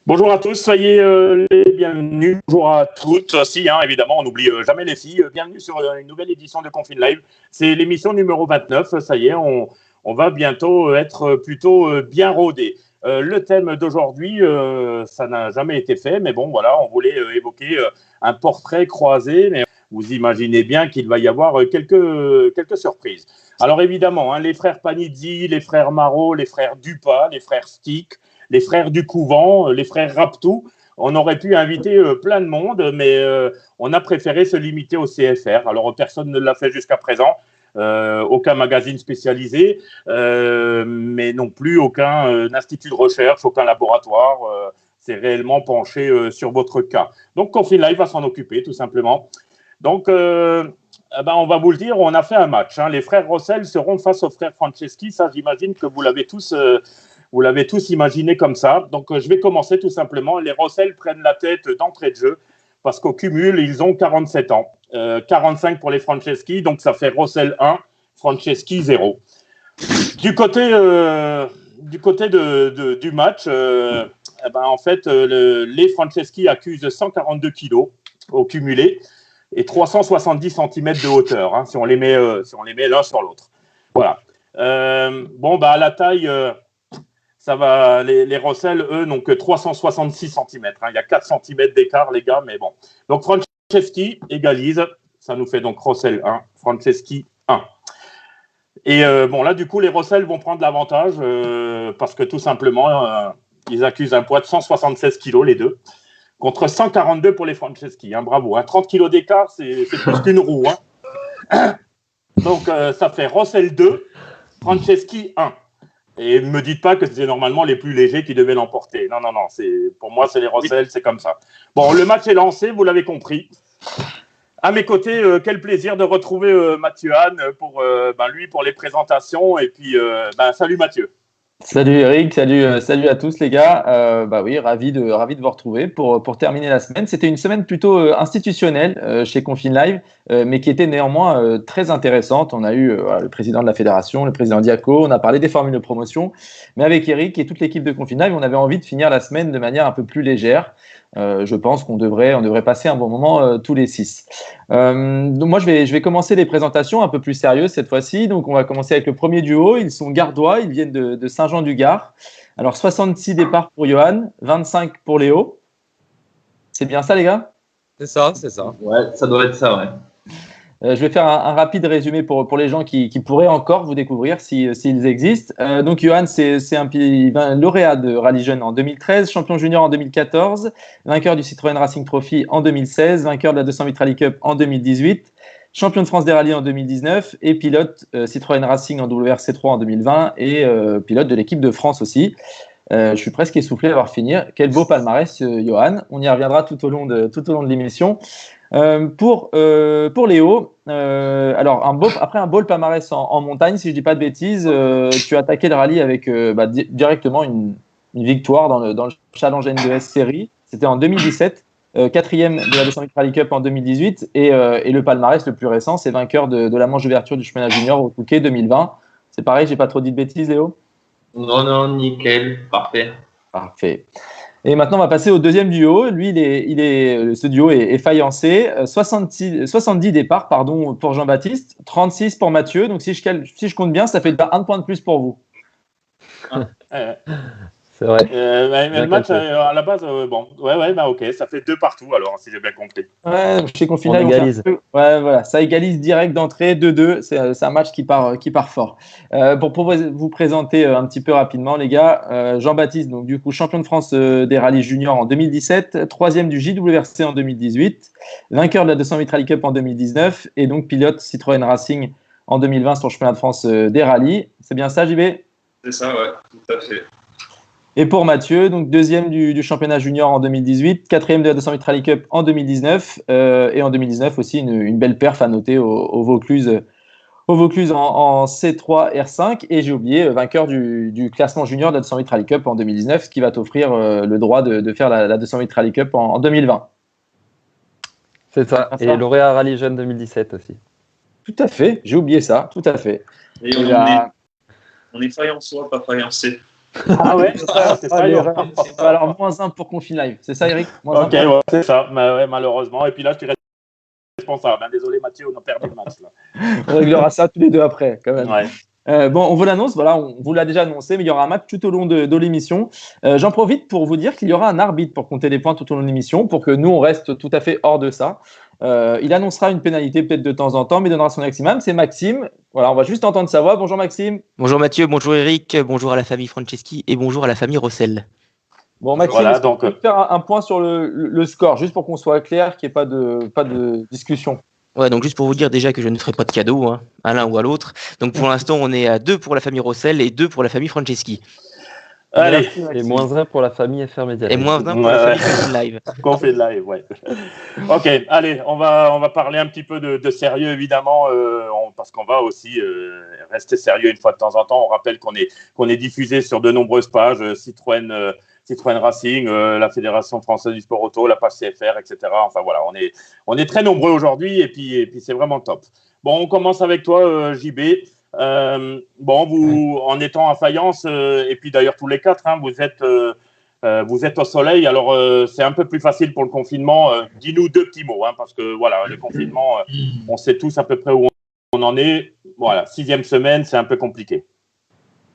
Bonjour à tous, soyez les bienvenus. Bonjour à toutes aussi, évidemment, on n'oublie jamais les filles. Bienvenue sur une nouvelle édition de Confine Live. C'est l'émission numéro 29, ça y est, on va bientôt être plutôt bien rodé. Le thème d'aujourd'hui, ça n'a jamais été fait, mais bon, voilà, on voulait évoquer un portrait croisé, mais vous imaginez bien qu'il va y avoir quelques surprises. Alors évidemment, les frères Panizzi, les frères Marot, les frères Dupas, les frères Stick, les frères du couvent, les frères Raptou. On aurait pu inviter plein de monde, mais on a préféré se limiter au CFR. Alors, personne ne l'a fait jusqu'à présent, aucun magazine spécialisé, mais non plus aucun institut de recherche, aucun laboratoire s'est réellement penché sur votre cas. Donc, Confine Live va s'en occuper, tout simplement. Donc, on va vous le dire, on a fait un match. Les frères Rossel seront face aux frères Franceschi. Ça, j'imagine que vous l'avez tous imaginé comme ça. Donc, je vais commencer tout simplement. Les Rossel prennent la tête d'entrée de jeu parce qu'au cumul, ils ont 47 ans. 45 pour les Franceschi, donc ça fait Rossel 1, Franceschi 0. Du côté du match, en fait, les Franceschi accusent 142 kilos au cumulé et 370 cm de hauteur, si on les met l'un sur l'autre. Voilà. À la taille... ça va, les Rossel, eux, n'ont que 366 cm. Il y a 4 cm d'écart, les gars, mais bon. Donc, Franceschi égalise. Ça nous fait donc Rossel 1, Franceschi 1. Et là, du coup, les Rossel vont prendre l'avantage parce que tout simplement, ils accusent un poids de 176 kg, les deux, contre 142 pour les Franceschi. Bravo. 30 kg d'écart, c'est plus qu'une roue. Donc, ça fait Rossel 2, Franceschi 1. Et ne me dites pas que c'est normalement les plus légers qui devaient l'emporter. Non. Pour moi, c'est les Rossel, c'est comme ça. Bon, le match est lancé, vous l'avez compris. À mes côtés, quel plaisir de retrouver Mathieu Anne pour les présentations. Et puis, salut Mathieu. Salut Eric, salut à tous les gars. Oui, ravi de vous retrouver pour terminer la semaine. C'était une semaine plutôt institutionnelle chez Confine Live, mais qui était néanmoins très intéressante. On a eu le président de la fédération, le président Diaco, on a parlé des formules de promotion, mais avec Eric et toute l'équipe de Confine Live, on avait envie de finir la semaine de manière un peu plus légère. Je pense qu'on devrait passer un bon moment tous les 6. Donc moi, je vais commencer les présentations un peu plus sérieuses cette fois-ci. Donc, on va commencer avec le premier duo. Ils sont gardois, ils viennent de Saint-Jean-du-Gard. Alors, 66 départs pour Johan, 25 pour Léo. C'est bien ça, les gars ? C'est ça. Ouais, ça doit être ça, ouais. Je vais faire un rapide résumé pour les gens qui pourraient encore vous découvrir s'ils existent. Donc, Johan, c'est un lauréat de Rallye Jeune en 2013, champion junior en 2014, vainqueur du Citroën Racing Trophy en 2016, vainqueur de la 208 Rally Cup en 2018, champion de France des rallyes en 2019 et pilote Citroën Racing en WRC3 en 2020 et pilote de l'équipe de France aussi. Je suis presque essoufflé d'avoir fini. Quel beau palmarès, Johan. On y reviendra tout au long de l'émission. Pour Léo, après un beau palmarès en montagne, si je dis pas de bêtises, tu as attaqué le rallye avec directement une victoire dans le Challenge N2S Série. C'était en 2017, quatrième de la 208 Rally Cup en 2018 et le palmarès le plus récent, c'est vainqueur de la manche d'ouverture du championnat junior au Touquet 2020. C'est pareil, j'ai pas trop dit de bêtises, Léo ? Non, nickel, parfait. Parfait. Et maintenant, on va passer au deuxième duo. Lui, ce duo est faïencé. 70 départs pour Jean-Baptiste, 36 pour Mathieu. Donc, si je compte bien, ça fait un point de plus pour vous. C'est vrai. Le match, à la base, ok, ça fait 2 partout, alors, si j'ai bien compris. Ouais, chez Confine Live, on égalise. Ça égalise direct d'entrée, 2-2. C'est un match qui part fort. Pour vous présenter un petit peu rapidement, les gars, Jean-Baptiste, donc du coup, champion de France des rallyes juniors en 2017, 3e du JWRC en 2018, vainqueur de la 208 Rally Cup en 2019 et donc pilote Citroën Racing en 2020 sur le championnat de France des rallyes. C'est bien ça, JB ? C'est ça, ouais, tout à fait. Et pour Mathieu, donc deuxième du championnat junior en 2018, quatrième de la 208 Rally Cup en 2019, et en 2019 aussi une belle perf à noter au Vaucluse en C3 R5. Et j'ai oublié, vainqueur du classement junior de la 208 Rally Cup en 2019, ce qui va t'offrir le droit de faire la 208 Rally Cup en 2020. C'est ça. Et lauréat Rallye Jeune 2017 aussi. Tout à fait, j'ai oublié ça, tout à fait. Et on est faïençois, pas faïencé. Ah ouais, c'est ça. Alors, -1 pour Confin Live, c'est ça, Eric? Ok, ouais, c'est ça, ouais, malheureusement. Et puis là, je suis responsable. Désolé, Mathieu, on a perdu le match. Là. On réglera ça tous les deux après, quand même. Ouais. Bon, on vous l'annonce, voilà, on vous l'a déjà annoncé, mais il y aura un match tout au long de l'émission. J'en profite pour vous dire qu'il y aura un arbitre pour compter les points tout au long de l'émission, pour que nous, on reste tout à fait hors de ça. Il annoncera une pénalité peut-être de temps en temps, mais donnera son maximum. C'est Maxime. Voilà, on va juste entendre sa voix. Bonjour Maxime. Bonjour Mathieu, bonjour Eric, bonjour à la famille Franceschi et bonjour à la famille Rossel. Bon Maxime, voilà, donc on peut faire un point sur le score, juste pour qu'on soit clair, qu'il n'y ait pas de discussion. Ouais, donc juste pour vous dire déjà que je ne ferai pas de cadeau, hein, à l'un ou à l'autre. Donc pour l'instant, on est à 2 pour la famille Rossel et 2 pour la famille Franceschi. Allez, et -1 pour la famille FR Media. Et -1 pour la famille Confin Live. Confin Live, ouais. Ok, allez, on va parler un petit peu de sérieux, évidemment, parce qu'on va aussi rester sérieux une fois de temps en temps. On rappelle qu'on est diffusé sur de nombreuses pages, Citroën Racing, la Fédération Française du Sport Auto, la page CFR, etc. Enfin voilà, on est très nombreux aujourd'hui et puis c'est vraiment top. Bon, on commence avec toi, JB. Vous, en étant à Fayence, et puis d'ailleurs tous les quatre, hein, vous êtes au soleil, alors c'est un peu plus facile pour le confinement. Dis-nous 2 petits mots, hein, parce que voilà, le confinement, on sait tous à peu près où on en est. Voilà, 6e semaine, c'est un peu compliqué.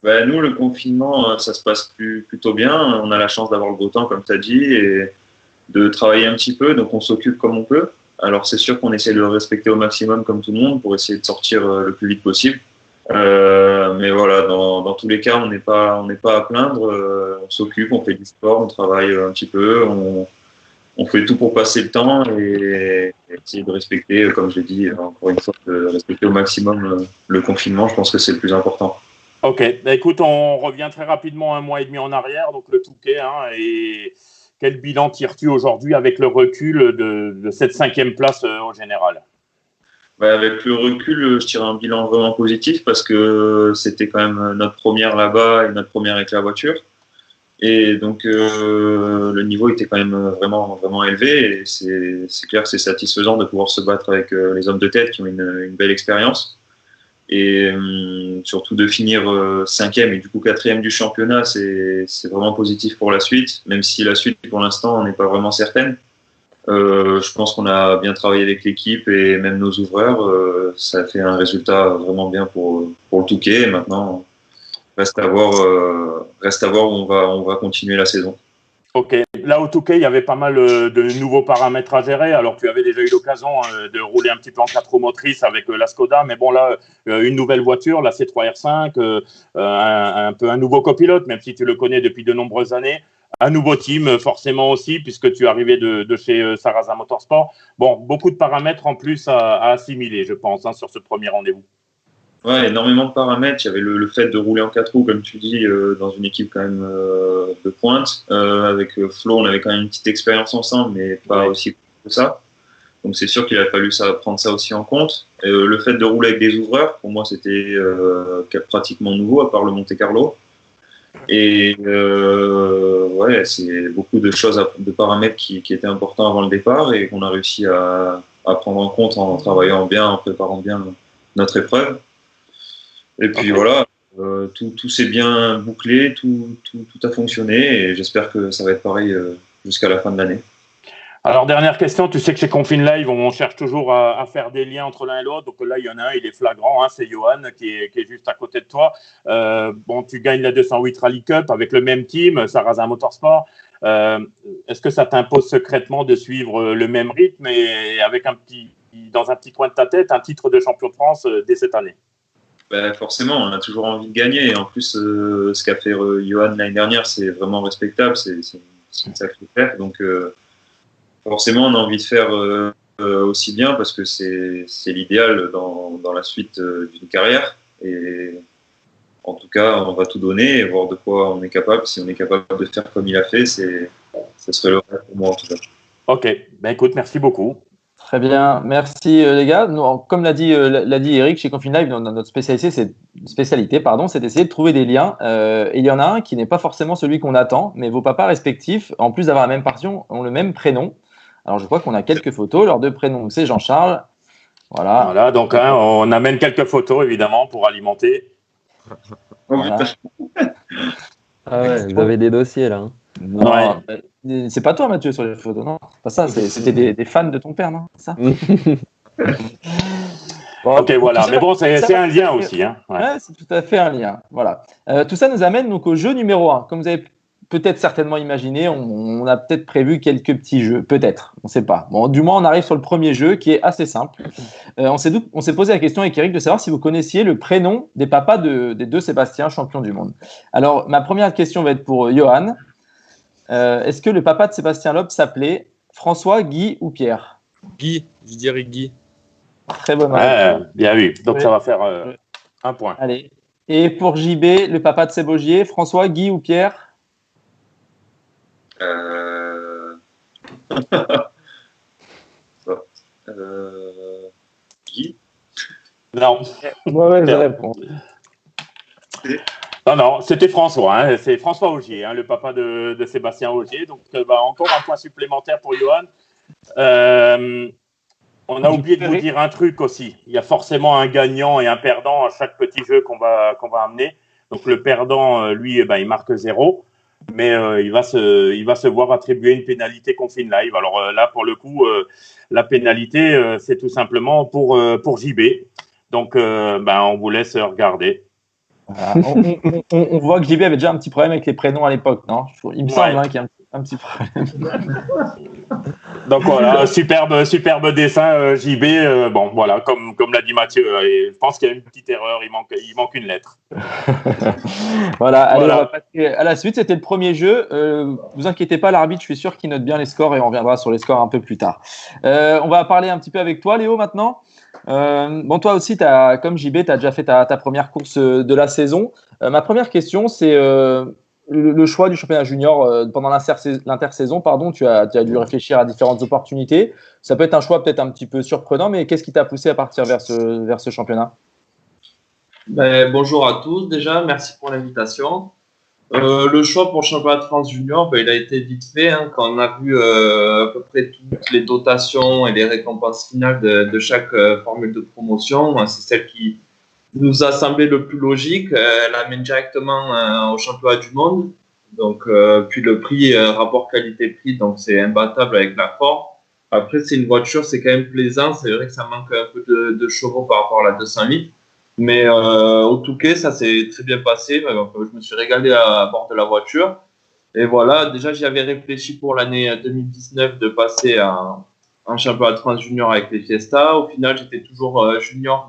Ben, nous, le confinement, ça se passe plutôt bien. On a la chance d'avoir le beau temps, comme tu as dit, et de travailler un petit peu, donc on s'occupe comme on peut. Alors c'est sûr qu'on essaie de le respecter au maximum comme tout le monde pour essayer de sortir le plus vite possible. Mais voilà, dans tous les cas, on n'est pas à plaindre. On s'occupe, on fait du sport, on travaille un petit peu, on fait tout pour passer le temps et essayer de respecter, comme je l'ai dit, encore une fois, de respecter au maximum le confinement. Je pense que c'est le plus important. Ok, écoute, on revient très rapidement 1 mois et demi en arrière, donc le Touquet, hein, et quel bilan tires-tu aujourd'hui avec le recul de cette 5e place au général? Avec le recul, je tire un bilan vraiment positif parce que c'était quand même notre première là-bas et notre première avec la voiture. Et donc, le niveau était quand même vraiment, vraiment élevé. Et c'est clair que c'est satisfaisant de pouvoir se battre avec les hommes de tête qui ont une belle expérience. Et surtout de finir 5e et du coup 4e du championnat, c'est vraiment positif pour la suite, même si la suite, pour l'instant, n'est pas vraiment certaine. Je pense qu'on a bien travaillé avec l'équipe et même nos ouvreurs. Ça a fait un résultat vraiment bien pour le Touquet. Et maintenant, reste à voir où on va continuer la saison. Ok. Là, au Touquet, il y avait pas mal de nouveaux paramètres à gérer. Alors, tu avais déjà eu l'occasion de rouler un petit peu en 4 roues motrices avec la Skoda. Mais bon, là, une nouvelle voiture, la C3 R5, un peu un nouveau copilote, même si tu le connais depuis de nombreuses années. Un nouveau team, forcément aussi, puisque tu es arrivé de chez Sarrazin Motorsport. Bon, beaucoup de paramètres en plus à assimiler, je pense, hein, sur ce premier rendez-vous. Ouais, énormément de paramètres. Il y avait le fait de rouler en 4 roues, comme tu dis, dans une équipe quand même de pointe. Avec Flo, on avait quand même une petite expérience ensemble, mais pas aussi que ça. Donc c'est sûr qu'il a fallu prendre ça aussi en compte. Le fait de rouler avec des ouvreurs, pour moi, c'était pratiquement nouveau, à part le Monte Carlo. Et ouais, c'est beaucoup de choses, de paramètres qui étaient importants avant le départ et qu'on a réussi à prendre en compte en travaillant bien, en préparant bien notre épreuve. Et puis voilà, tout s'est bien bouclé, tout a fonctionné et j'espère que ça va être pareil jusqu'à la fin de l'année. Alors, dernière question, tu sais que chez Confin Live, on cherche toujours à faire des liens entre l'un et l'autre. Donc là, il y en a un, il est flagrant, hein, c'est Johan qui est juste à côté de toi. Tu gagnes la 208 Rally Cup avec le même team, Sarrazin Motorsport. Est-ce que ça t'impose secrètement de suivre le même rythme et avec dans un petit coin de ta tête, un titre de champion de France dès cette année? Forcément, on a toujours envie de gagner. Et en plus, ce qu'a fait Johan l'année dernière, c'est vraiment respectable. C'est une sacrée fête. Donc, forcément, on a envie de faire aussi bien parce que c'est l'idéal dans la suite d'une carrière. Et en tout cas, on va tout donner et voir de quoi on est capable. Si on est capable de faire comme il a fait, ce serait le rêve pour moi en tout cas. Ok, ben écoute, merci beaucoup. Très bien, merci les gars. Nous, comme l'a dit Eric, chez Confine Live, notre spécialité, c'est d'essayer de trouver des liens. Et il y en a un qui n'est pas forcément celui qu'on attend, mais vos papas respectifs, en plus d'avoir la même passion, ont le même prénom. Alors je crois qu'on a quelques photos. Leurs deux prénoms, c'est Jean-Charles. Voilà, donc on amène quelques photos évidemment pour alimenter. Voilà. Ah ouais, vous avez des dossiers là. Hein. Non, c'est pas toi Mathieu sur les photos, non, c'est pas ça, c'était des fans de ton père, non, c'est ça. Bon, ok, voilà, mais bon, c'est un lien aussi. Hein. Ouais, c'est tout à fait un lien. Voilà. Tout ça nous amène donc au jeu numéro 1. Comme vous avez peut-être certainement imaginé, on a peut-être prévu quelques petits jeux, peut-être, on ne sait pas. Bon, du moins, on arrive sur le premier jeu qui est assez simple. On s'est posé la question avec Eric de savoir si vous connaissiez le prénom des papas des deux Sébastien, champions du monde. Alors, ma première question va être pour Johan. Est-ce que le papa de Sébastien Loeb s'appelait François, Guy ou Pierre? Guy, je dirais Guy. Très bonne réponse. Bien vu. Donc, ça va faire un point. Allez. Et pour JB, le papa de Sébogier, François, Guy ou Pierre? Guy. Non. Mauvaise réponse. Non, c'était François. Hein. C'est François Ogier, hein, le papa de Sébastien Ogier. Donc, encore un point supplémentaire pour Johan. On a oublié de vous dire un truc aussi. Il y a forcément un gagnant et un perdant à chaque petit jeu qu'on va amener. Donc, le perdant, lui, il marque 0. Mais il va se voir attribuer une pénalité Confine Live. Alors là, pour le coup, la pénalité, c'est tout simplement pour JB. Donc, on vous laisse regarder. Voilà. On voit que JB avait déjà un petit problème avec les prénoms à l'époque, non? Il me semble qu'il y a un petit problème. Donc voilà, superbe dessin JB. Bon, voilà, comme l'a dit Mathieu, je pense qu'il y a une petite erreur, il manque une lettre. Voilà, allez, on va passer à la suite. C'était le premier jeu. Vous inquiétez pas, l'arbitre, je suis sûr qu'il note bien les scores et on reviendra sur les scores un peu plus tard. On va parler un petit peu avec toi, Léo, maintenant. Bon, toi aussi, comme JB, tu as déjà fait ta première course de la saison. Ma première question, c'est le choix du championnat junior pendant l'intersaison. Tu as dû réfléchir à différentes opportunités. Ça peut être un choix peut-être un petit peu surprenant, mais qu'est-ce qui t'a poussé à partir vers ce championnat? Bonjour à tous déjà, merci pour l'invitation. Le choix pour le championnat de France junior, il a été vite fait quand on a vu à peu près toutes les dotations et les récompenses finales de chaque formule de promotion. C'est celle qui nous a semblé le plus logique. Elle amène directement au championnat du monde. Donc, puis le prix, rapport qualité-prix, donc c'est imbattable avec la Ford. Après, c'est une voiture, c'est quand même plaisant. C'est vrai que ça manque un peu de chevaux par rapport à la 208. Mais au Touquet, ça s'est très bien passé. Je me suis régalé à bord de la voiture. Et voilà, déjà, j'y avais réfléchi pour l'année 2019 de passer en championnat de France junior avec les Fiesta. Au final, j'étais toujours junior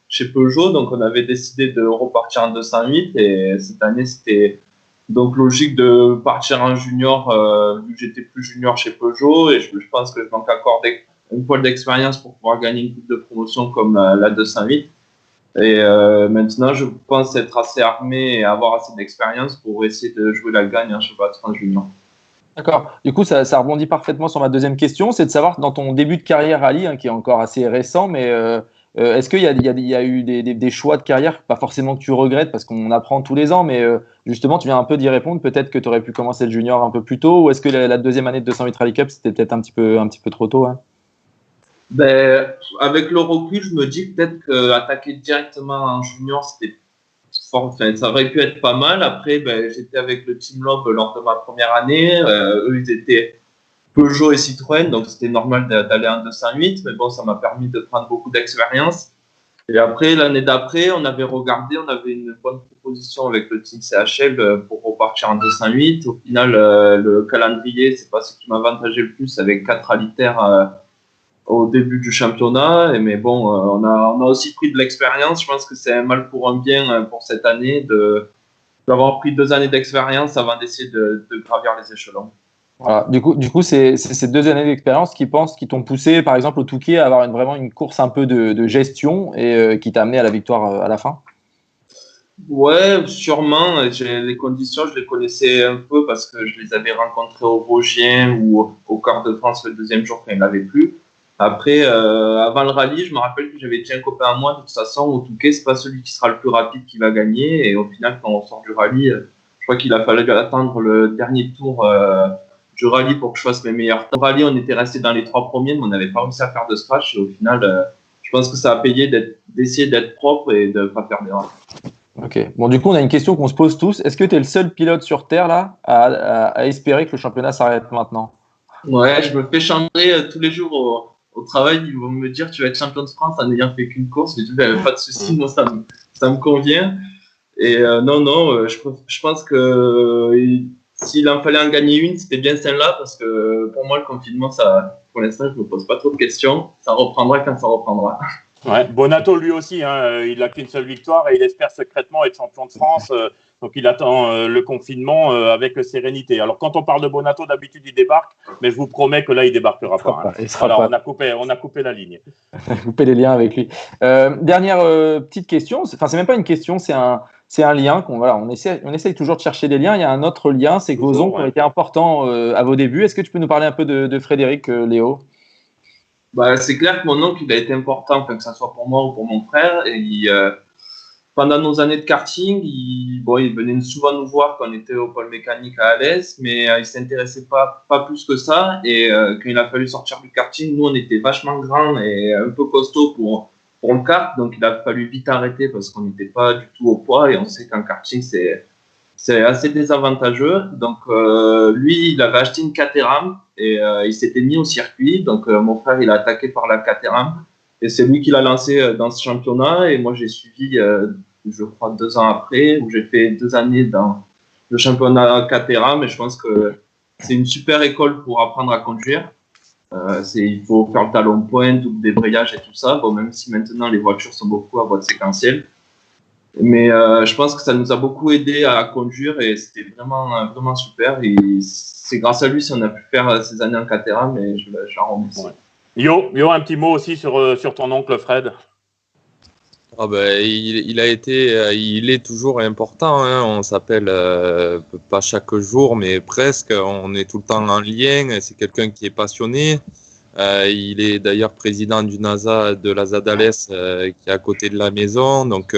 chez Peugeot. Donc, on avait décidé de repartir en 208. Et cette année, c'était donc logique de partir en junior vu que j'étais plus junior chez Peugeot. Et je pense que je manque encore un poil d'expérience pour pouvoir gagner une coupe de promotion comme la 208. Et maintenant, je pense être assez armé et avoir assez d'expérience pour essayer de jouer la gagne en championnat de France junior. D'accord. Du coup, ça rebondit parfaitement sur ma deuxième question, c'est de savoir dans ton début de carrière rallye, qui est encore assez récent, mais est-ce qu'il y a eu des choix de carrière, pas forcément que tu regrettes parce qu'on apprend tous les ans, mais justement, tu viens un peu d'y répondre. Peut-être que tu aurais pu commencer le junior un peu plus tôt, ou est-ce que la deuxième année de 208 Rally Cup, c'était peut-être un petit peu trop tôt, hein? Avec le recul, je me dis peut-être qu'attaquer directement en junior, c'était fort. Enfin, ça aurait pu être pas mal. Après, j'étais avec le Team Loeb lors de ma première année. Eux, ils étaient Peugeot et Citroën, donc c'était normal d'aller en 208. Mais bon, ça m'a permis de prendre beaucoup d'expérience. Et après, l'année d'après, on avait une bonne proposition avec le Team CHL pour repartir en 208. Au final, le calendrier, c'est pas ce qui m'avantageait le plus avec 4 rallye-terres au début du championnat, mais bon, on a aussi pris de l'expérience. Je pense que c'est un mal pour un bien pour cette année d'avoir pris 2 années d'expérience avant d'essayer de gravir les échelons. Voilà. Du coup, c'est ces 2 années d'expérience qui t'ont poussé, par exemple, au Touquet à avoir vraiment une course un peu de gestion et qui t'a amené à la victoire à la fin. Ouais, sûrement. Les conditions, je les connaissais un peu parce que je les avais rencontrées au Vosgien ou au Quart de France le deuxième jour quand il n'avait plus. Après, avant le rallye, je me rappelle que j'avais dit un copain à moi, de toute façon, au Touquet, c'est pas celui qui sera le plus rapide qui va gagner. Et au final, quand on sort du rallye, je crois qu'il a fallu attendre le dernier tour du rallye pour que je fasse mes meilleurs temps. Au rallye, on était resté dans les 3 premiers, mais on n'avait pas réussi à faire de scratch. Et au final, je pense que ça a payé d'essayer d'être propre et de ne pas faire d'erreur. Ok. Bon, du coup, on a une question qu'on se pose tous. Est-ce que tu es le seul pilote sur Terre là à espérer que le championnat s'arrête maintenant? Ouais, je me fais chambrer tous les jours au travail. Ils vont me dire tu vas être champion de France en n'ayant fait qu'une course. Je dis pas de souci, moi ça me convient. Et non, je pense que s'il en fallait en gagner une, c'était bien celle-là parce que pour moi le confinement, ça, pour l'instant, je me pose pas trop de questions. Ça reprendra quand ça reprendra. Ouais, Bonato lui aussi, hein, il n'a qu'une seule victoire et il espère secrètement être champion de France. Donc il attend le confinement avec sérénité. Alors quand on parle de Bonato, d'habitude il débarque, mais je vous promets que là il débarquera pas. Hein. Il sera Alors pas. on a coupé la ligne. Couper les liens avec lui. Dernière petite question. Enfin, c'est même pas une question, c'est un lien on essaye toujours de chercher des liens. Il y a un autre lien, c'est que vos oncles ont été importants à vos débuts. Est-ce que tu peux nous parler un peu de Frédéric, Léo? Bah, c'est clair que mon oncle, il a été important, enfin, que ce soit pour moi ou pour mon frère. Et pendant nos années de karting, il venait souvent nous voir quand on était au pôle mécanique à Alès, mais il s'intéressait pas plus que ça. Et quand il a fallu sortir du karting, nous, on était vachement grands et un peu costauds pour le kart. Donc, il a fallu vite arrêter parce qu'on n'était pas du tout au poids. Et on sait qu'en karting, c'est assez désavantageux. Donc, lui, il avait acheté une Caterham et il s'était mis au circuit. Donc, mon frère, il a attaqué par la Caterham et c'est lui qui l'a lancé dans ce championnat. Et moi, j'ai suivi, je crois, 2 ans après, où j'ai fait 2 années dans le championnat Caterham. Et je pense que c'est une super école pour apprendre à conduire. Il faut faire le talon pointe, double débrayage et tout ça. Bon, même si maintenant, les voitures sont beaucoup à voie séquentielle. Mais je pense que ça nous a beaucoup aidé à conduire et c'était vraiment super. Et c'est grâce à lui si on a pu faire ces années en Caterham et je l'en remercie. Ouais. Yo, un petit mot aussi sur ton oncle Fred. Ah ben, il est toujours important. Hein. On s'appelle pas chaque jour, mais presque. On est tout le temps en lien. C'est quelqu'un qui est passionné. Il est d'ailleurs président du NASA de la Zadalès qui est à côté de la maison. Donc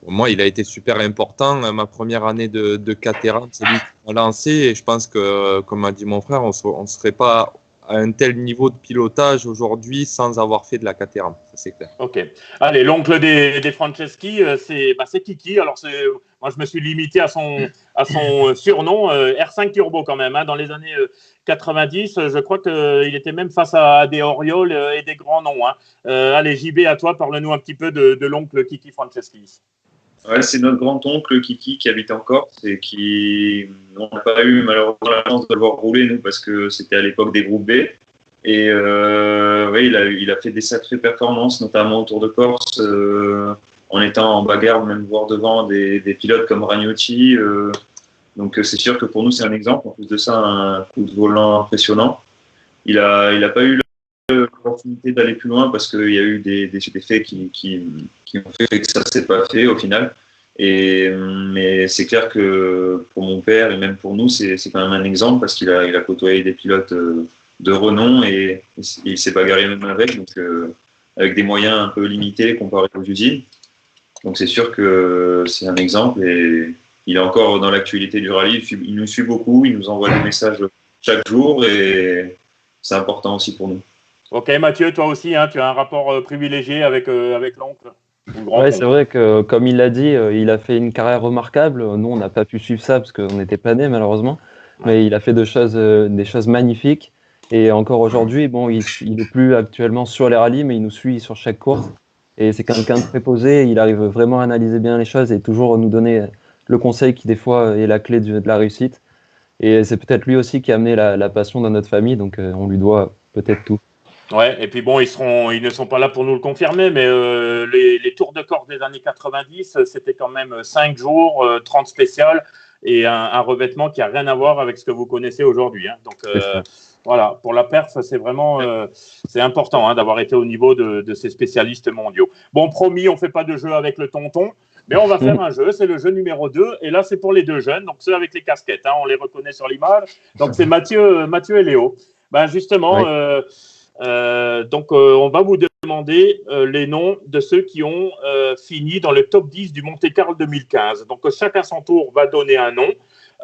moi, il a été super important. Ma première année de Caterham, c'est lui qui m'a lancé. Et je pense que, comme a dit mon frère, on ne serait pas à un tel niveau de pilotage aujourd'hui sans avoir fait de la Caterham. Ça, c'est clair. Ok. Allez, l'oncle des Franceschi, c'est Kiki. Alors, moi, je me suis limité à son surnom, R5 Turbo quand même. Hein, dans les années 90, je crois qu'il était même face à des Orioles et des grands noms. Hein. Allez, JB, à toi, parle-nous un petit peu de l'oncle Kiki Franceschi. Ouais, c'est notre grand-oncle Kiki qui habite en Corse et on n'a pas eu malheureusement la chance de le voir rouler, nous, parce que c'était à l'époque des groupes B. Et ouais, il a fait des sacrées performances, notamment au Tour de Corse, en étant en bagarre, même voire devant des pilotes comme Ragnotti. Donc c'est sûr que pour nous, c'est un exemple. En plus de ça, un coup de volant impressionnant. Il a pas eu l'opportunité d'aller plus loin parce qu'il y a eu des faits qui ont fait que ça ne s'est pas fait au final. Mais c'est clair que pour mon père et même pour nous, c'est quand même un exemple parce qu'il a côtoyé des pilotes de renom et il s'est bagarré même avec des moyens un peu limités comparé aux usines. Donc c'est sûr que c'est un exemple et il est encore dans l'actualité du rallye. Il nous suit beaucoup, il nous envoie des messages chaque jour et c'est important aussi pour nous. Ok, Mathieu, toi aussi, hein, tu as un rapport privilégié avec l'oncle. Oui, c'est vrai que, comme il l'a dit, il a fait une carrière remarquable. Nous, on n'a pas pu suivre ça parce qu'on n'était pas nés, malheureusement. Mais il a fait des choses magnifiques. Et encore aujourd'hui, bon, il n'est plus actuellement sur les rallyes, mais il nous suit sur chaque course. Et c'est quelqu'un de très posé. Il arrive vraiment à analyser bien les choses et toujours nous donner le conseil qui, des fois, est la clé de la réussite. Et c'est peut-être lui aussi qui a amené la passion dans notre famille. Donc, on lui doit peut-être tout. Ouais, et puis bon, ils ne sont pas là pour nous le confirmer, mais les Tours de Corse des années 90, c'était quand même 5 jours, 30 spéciales et un revêtement qui n'a rien à voir avec ce que vous connaissez aujourd'hui. Hein. Donc voilà, pour la perf, c'est vraiment c'est important d'avoir été au niveau de ces spécialistes mondiaux. Bon, promis, on ne fait pas de jeu avec le tonton. Mais on va faire un jeu, c'est le jeu numéro 2. Et là, c'est pour les deux jeunes, donc ceux avec les casquettes. Hein, on les reconnaît sur l'image. Donc, c'est Mathieu et Léo. Ben, justement, on va vous demander les noms de ceux qui ont fini dans le top 10 du Monte-Carlo 2015. Donc, chacun son tour va donner un nom.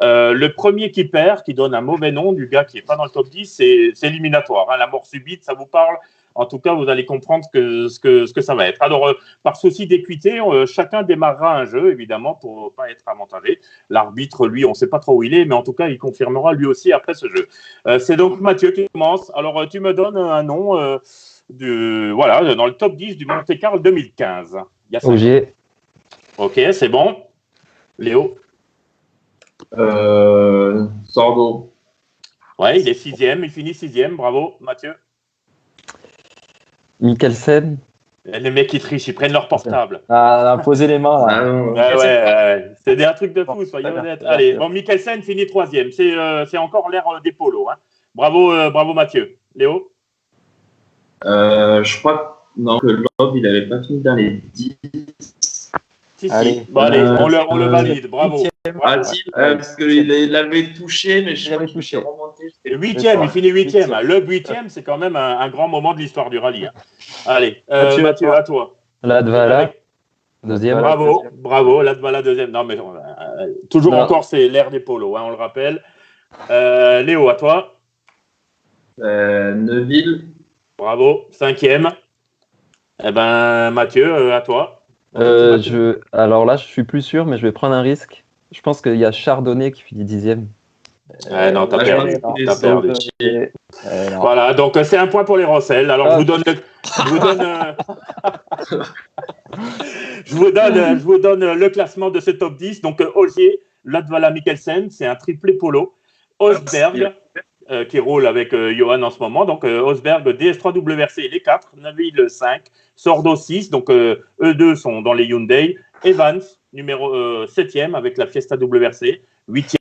Le premier qui perd, qui donne un mauvais nom du gars qui n'est pas dans le top 10, c'est éliminatoire. Hein. La mort subite, ça vous parle? En tout cas, vous allez comprendre ce que ça va être. Alors, par souci d'équité, chacun démarrera un jeu, évidemment, pour ne pas être avantagé. L'arbitre, lui, on ne sait pas trop où il est, mais en tout cas, il confirmera lui aussi après ce jeu. C'est donc Mathieu qui commence. Alors, tu me donnes un nom dans le top 10 du Monte-Carlo 2015. Ogier. Ok, c'est bon. Léo? Sordo. Ouais, il est 6e, il finit 6e. Bravo, Mathieu. Mikkelsen. Les mecs qui trichent, ils prennent leur portable. Posez les mains. Là. C'est un truc de fou, soyez honnêtes. Allez, bon, Mikkelsen finit 3e. C'est encore l'ère des polos. Hein. Bravo, Mathieu. Léo? Je crois que Lob, il n'avait pas fini dans les 10. Si. Bon, allez, on le valide. Bravo. Parce qu'il l'avait touché, mais je l'avais touché. Remonté. 8e, il finit 8e. Le 8e, c'est quand même un grand moment de l'histoire du rallye. Hein. Allez, Mathieu, à toi. Ladvala, deuxième. Bravo, Ladvala, deuxième. Non, mais encore, c'est l'ère des polos, hein, on le rappelle. Léo, à toi. Neuville. Bravo, 5e. Eh ben, Mathieu, à toi. Alors là, je suis plus sûr, mais je vais prendre un risque. Je pense qu'il y a Chardonnay qui finit 10e. Non, t'as perdu. Voilà, donc c'est un point pour les Rossel. Alors, je vous donne le classement de ce top 10. Donc, Ogier, Ladvala, Mikkelsen, c'est un triplé polo. Osberg, qui roule avec Johan en ce moment. Donc, Osberg, DS3WRC, les 4. Neville, 5. Sordo, 6. Donc, eux deux sont dans les Hyundai. Evans, numéro 7e avec la Fiesta WRC. 8e,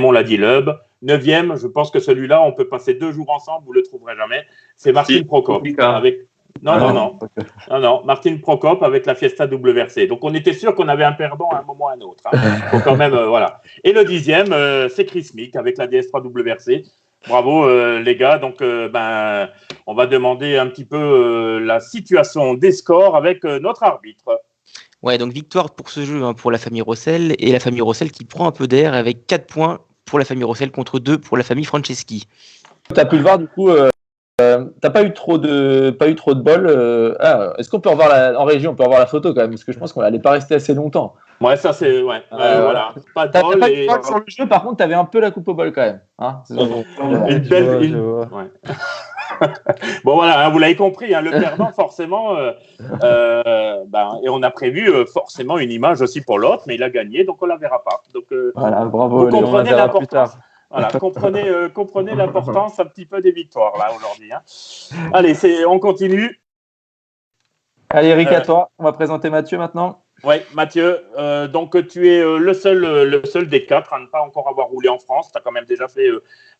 on l'a dit, Loeb. 9e, je pense que celui-là, on peut passer 2 jours ensemble, vous ne le trouverez jamais. C'est Martin Prokop. Non, Martin Prokop avec la Fiesta WRC. Donc, on était sûr qu'on avait un perdant à un moment ou à un autre. Hein. Donc, quand même, voilà. Et le 10e, c'est Chris Mick avec la DS3WRC. Bravo, les gars. Donc, on va demander un petit peu la situation des scores avec notre arbitre. Ouais, donc victoire pour ce jeu, hein, pour la famille Rossel, et la famille Rossel qui prend un peu d'air avec 4 points pour la famille Rossel contre 2 pour la famille Franceschi. Tu as pu le voir, du coup, t'as pas eu trop de bol. Est-ce qu'on peut revoir en régie, on peut revoir la photo quand même, parce que je pense qu'on n'allait pas rester assez longtemps. Ouais, ça c'est. Voilà. Pas de bol. Pas eu de bol sur le jeu, par contre, tu avais un peu la coupe au bol quand même. Hein, une belle. Ouais. Bon voilà, hein, vous l'avez compris, hein, le perdant forcément, et on a prévu forcément une image aussi pour l'autre, mais il a gagné, donc on la verra pas. Donc voilà, bravo. Vous comprenez l'importance. Voilà, comprenez l'importance un petit peu des victoires là aujourd'hui. Hein. Allez, on continue. Allez, Eric, à toi. On va présenter Mathieu maintenant. Oui, Mathieu, donc tu es le seul des 4 à ne pas encore avoir roulé en France. Tu as quand même déjà fait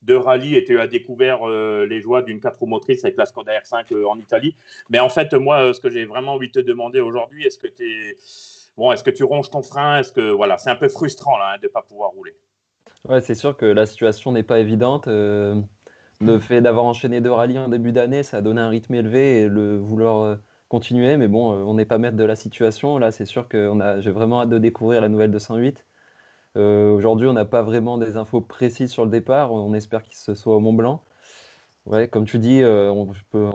2 rallyes et tu as découvert les joies d'une 4 roues motrices avec la Skoda R5 en Italie. Mais en fait, moi, ce que j'ai vraiment envie de te demander aujourd'hui, est-ce que tu ronges ton frein? Est-ce que c'est un peu frustrant là, de ne pas pouvoir rouler? Ouais, c'est sûr que la situation n'est pas évidente. Le fait d'avoir enchaîné 2 rallyes en début d'année, ça a donné un rythme élevé et le vouloir continuer, mais bon, on n'est pas maître de la situation. Là, c'est sûr que j'ai vraiment hâte de découvrir la nouvelle 208. Aujourd'hui, on n'a pas vraiment des infos précises sur le départ. On espère qu'il se soit au Mont Blanc. Ouais, comme tu dis, on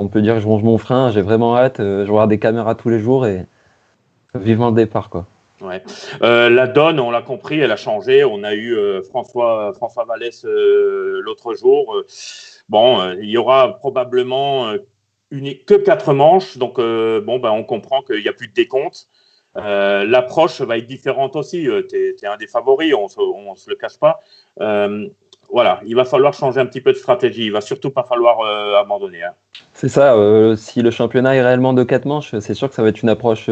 peut dire que je ronge mon frein. J'ai vraiment hâte. Je regarde des caméras tous les jours et vivement le départ, quoi. Ouais. La donne, on l'a compris, elle a changé. On a eu François Vallès l'autre jour. Il y aura probablement que 4 manches, donc on comprend qu'il n'y a plus de décompte. L'approche va être différente aussi. Tu es un des favoris, on se le cache pas. Il va falloir changer un petit peu de stratégie. Il va surtout pas falloir abandonner. Hein. C'est ça. Si le championnat est réellement de 4 manches, c'est sûr que ça va être une approche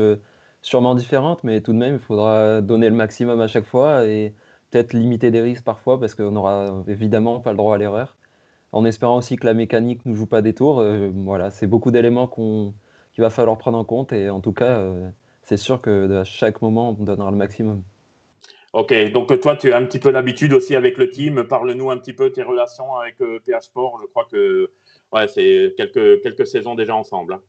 sûrement différente, mais tout de même, il faudra donner le maximum à chaque fois et peut-être limiter des risques parfois parce qu'on n'aura évidemment pas le droit à l'erreur. En espérant aussi que la mécanique ne nous joue pas des tours. C'est beaucoup d'éléments qu'il va falloir prendre en compte et en tout cas, c'est sûr que à chaque moment, on donnera le maximum. Ok, donc toi, tu as un petit peu l'habitude aussi avec le team. Parle-nous un petit peu de tes relations avec PH Sport. Je crois que c'est quelques saisons déjà ensemble. Hein.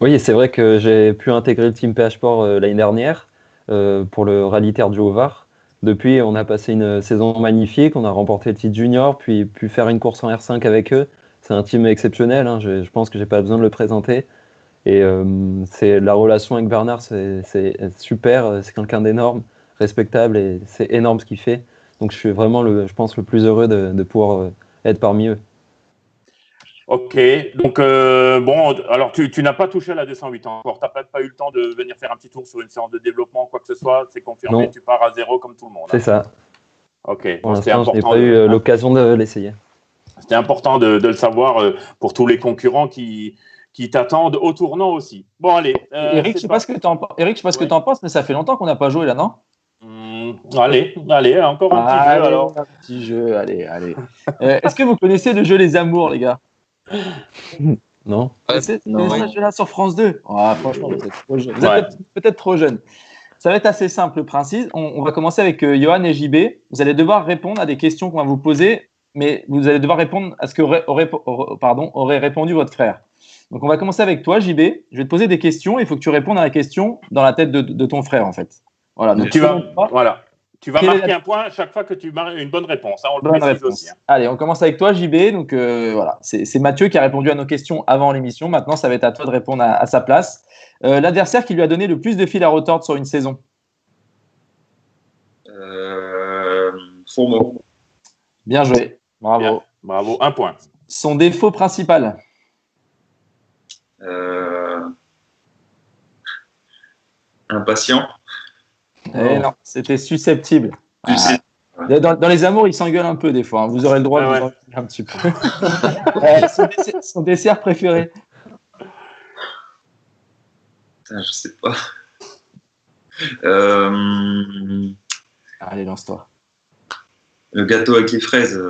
Oui, c'est vrai que j'ai pu intégrer le team PH Sport l'année dernière pour le rallye Terre du Haut-Var. Depuis, on a passé une saison magnifique, on a remporté le titre junior, puis pu faire une course en R5 avec eux. C'est un team exceptionnel, hein, je pense que j'ai pas besoin de le présenter. Et c'est la relation avec Bernard, c'est super, c'est quelqu'un d'énorme, respectable, et c'est énorme ce qu'il fait. Donc je suis vraiment, je pense, le plus heureux de pouvoir être parmi eux. Ok, donc alors tu n'as pas touché à la 208 encore, tu n'as pas eu le temps de venir faire un petit tour sur une séance de développement, quoi que ce soit, c'est confirmé, Non. Tu pars à zéro comme tout le monde. C'est ça. Ok, Pour c'était l'instant, je n'ai important. pas eu l'occasion de l'essayer. C'était important de le savoir pour tous les concurrents qui t'attendent au tournant aussi. Bon, allez. Eric, je sais pas ce que tu en penses, mais ça fait longtemps qu'on n'a pas joué là, non? Allez, encore un petit jeu alors. Un petit jeu, allez. Est-ce que vous connaissez le jeu Les Amours, les gars? Non. C'est un jeu là sur France 2. Franchement, vous êtes trop jeune. Vous êtes peut-être trop jeune. Ça va être assez simple, le principe. On va commencer avec Johan et JB. Vous allez devoir répondre à des questions qu'on va vous poser, mais vous allez devoir répondre à ce qu'aurait répondu votre frère. Donc, on va commencer avec toi, JB. Je vais te poser des questions. Il faut que tu répondes à la question dans la tête de ton frère, en fait. Voilà. Donc, tu vas marquer un point à chaque fois que tu marques une bonne réponse. Hein, on le précise aussi. Hein. Allez, on commence avec toi, JB. Donc, voilà. C'est Mathieu qui a répondu à nos questions avant l'émission. Maintenant, ça va être à toi de répondre à sa place. L'adversaire qui lui a donné le plus de fil à retordre sur une saison. Fourmeau. Bien joué. Bravo. Bien. Bravo. Un point. Son défaut principal. Impatient. Non, c'était susceptible. Dans les amours, ils s'engueulent un peu des fois. Hein. Vous aurez le droit de vous engueuler un petit peu. Son dessert préféré. Putain, je sais pas. Allez, lance-toi. Le gâteau avec les fraises.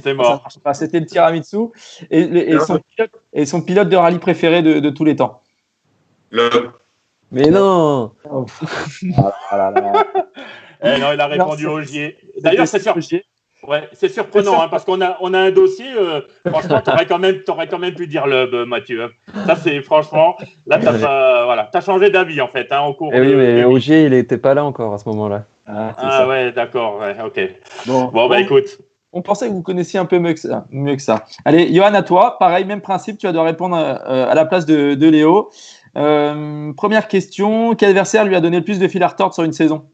C'est mort. C'était le tiramisu. Et son pilote de rallye préféré de tous les temps. Mais non. Non, il a répondu Ogier. D'ailleurs, c'est surprenant hein, parce qu'on a un dossier. Franchement, t'aurais quand même pu dire Mathieu. Ça, c'est franchement. Là, t'as changé d'avis en fait hein, au cours. Oui, mais Ogier, il n'était pas là encore à ce moment-là. Ouais, d'accord. Ouais, ok. Bon, écoute. On pensait que vous connaissiez un peu mieux que ça. Allez, Johan, à toi. Pareil, même principe. Tu vas devoir répondre à la place de Léo. Première question. Quel adversaire lui a donné le plus de fil à retordre sur une saison?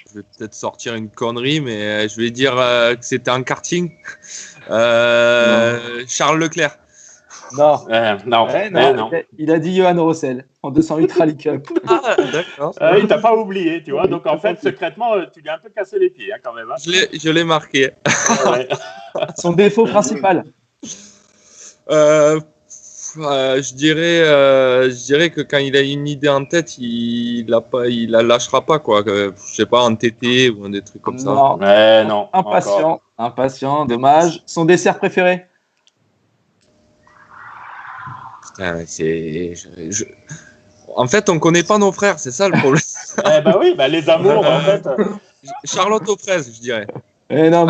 Je vais peut-être sortir une connerie, mais je vais dire que c'était un karting. Charles Leclerc. Non. Non. Il a dit Johan Rossel en 208 Rally Cup. Ah, d'accord. Il t'a pas oublié, tu vois. Donc, en fait, secrètement, tu lui as un peu cassé les pieds, hein, quand même. Hein. Je l'ai marqué. Son défaut principal. Je dirais que quand il a une idée en tête, il la lâchera pas, quoi. Je sais pas, entêté ou des trucs comme ça. Non. Impatient, dommage. Son dessert préféré? Putain, en fait, on connaît pas nos frères, c'est ça le problème. Oui, les amours, en fait. Charlotte aux fraises, je dirais. Non,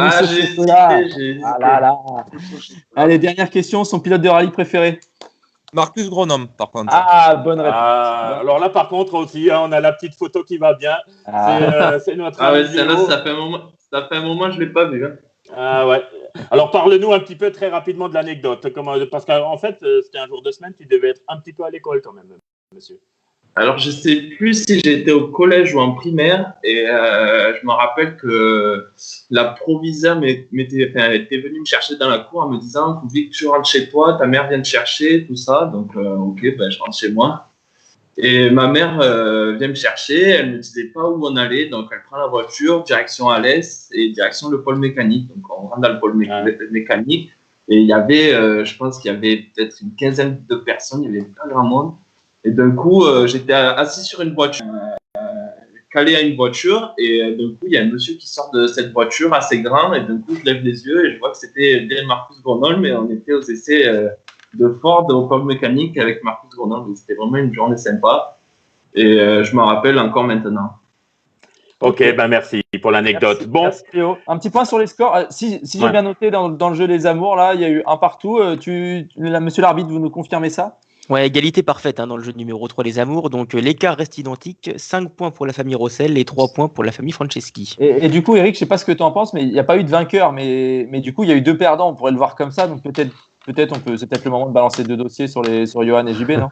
Allez, dernière question. Son pilote de rallye préféré? Marcus Gronholm, par contre. Bonne réponse. Alors là, par contre, aussi, hein, on a la petite photo qui va bien. C'est notre. Celle-là, ça fait un moment que je ne l'ai pas vu. Hein. Ouais. Alors, parle-nous un petit peu très rapidement de l'anecdote. Parce qu'en fait, c'était un jour de semaine, tu devais être un petit peu à l'école quand même, monsieur. Alors, je ne sais plus si j'étais au collège ou en primaire. Et je me rappelle que la proviseure était venue me chercher dans la cour en me disant « Il faut vite que tu rentres chez toi, ta mère vient te chercher, tout ça. » Donc, je rentre chez moi. Et ma mère vient me chercher, elle ne me disait pas où on allait. Donc, elle prend la voiture, direction Alès et direction le pôle mécanique. Donc, on rentre dans le pôle mécanique. Et il y avait, je pense qu'il y avait peut-être une quinzaine de personnes, il n'y avait pas grand monde. Et d'un coup, j'étais assis sur une voiture. calé à une voiture et d'un coup, il y a un monsieur qui sort de cette voiture assez grand et d'un coup, je lève les yeux et je vois que c'était bien Marcus Grenoble, mais on était aux essais de Ford au pôle mécanique avec Marcus Grenoble. C'était vraiment une journée sympa et je m'en rappelle encore maintenant. Ok, ben merci pour l'anecdote. Merci, Bon, merci Théo. Un petit point sur les scores. Si j'ai bien noté dans le jeu des amours, là, il y a eu un partout. Monsieur l'arbitre, vous nous confirmez ça? Ouais, égalité parfaite dans le jeu numéro 3, les amours. Donc l'écart reste identique. 5 points pour la famille Rossel et 3 points pour la famille Franceschi. Et du coup, Eric, je sais pas ce que tu en penses, mais il n'y a pas eu de vainqueur. Mais du coup, il y a eu 2 perdants. On pourrait le voir comme ça. Donc peut-être c'est peut-être le moment de balancer 2 dossiers sur Johan et JB, non?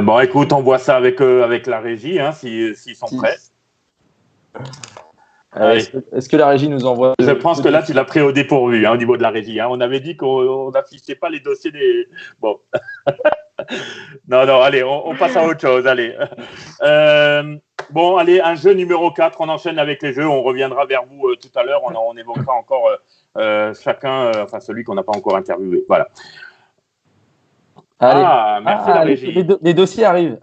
bon, écoute, on voit ça avec la régie, hein, s'ils sont prêts. Est-ce que la régie nous envoie... Je pense que là, tu l'as pris au dépourvu au niveau de la régie. Hein. On avait dit qu'on n'affichait pas les dossiers des... Bon. non, allez, on passe à autre chose. Allez. Bon, allez, un jeu numéro 4. On enchaîne avec les jeux. On reviendra vers vous tout à l'heure. On évoquera encore chacun, enfin celui qu'on n'a pas encore interviewé. Voilà. Allez. Merci la régie. Les dossiers arrivent.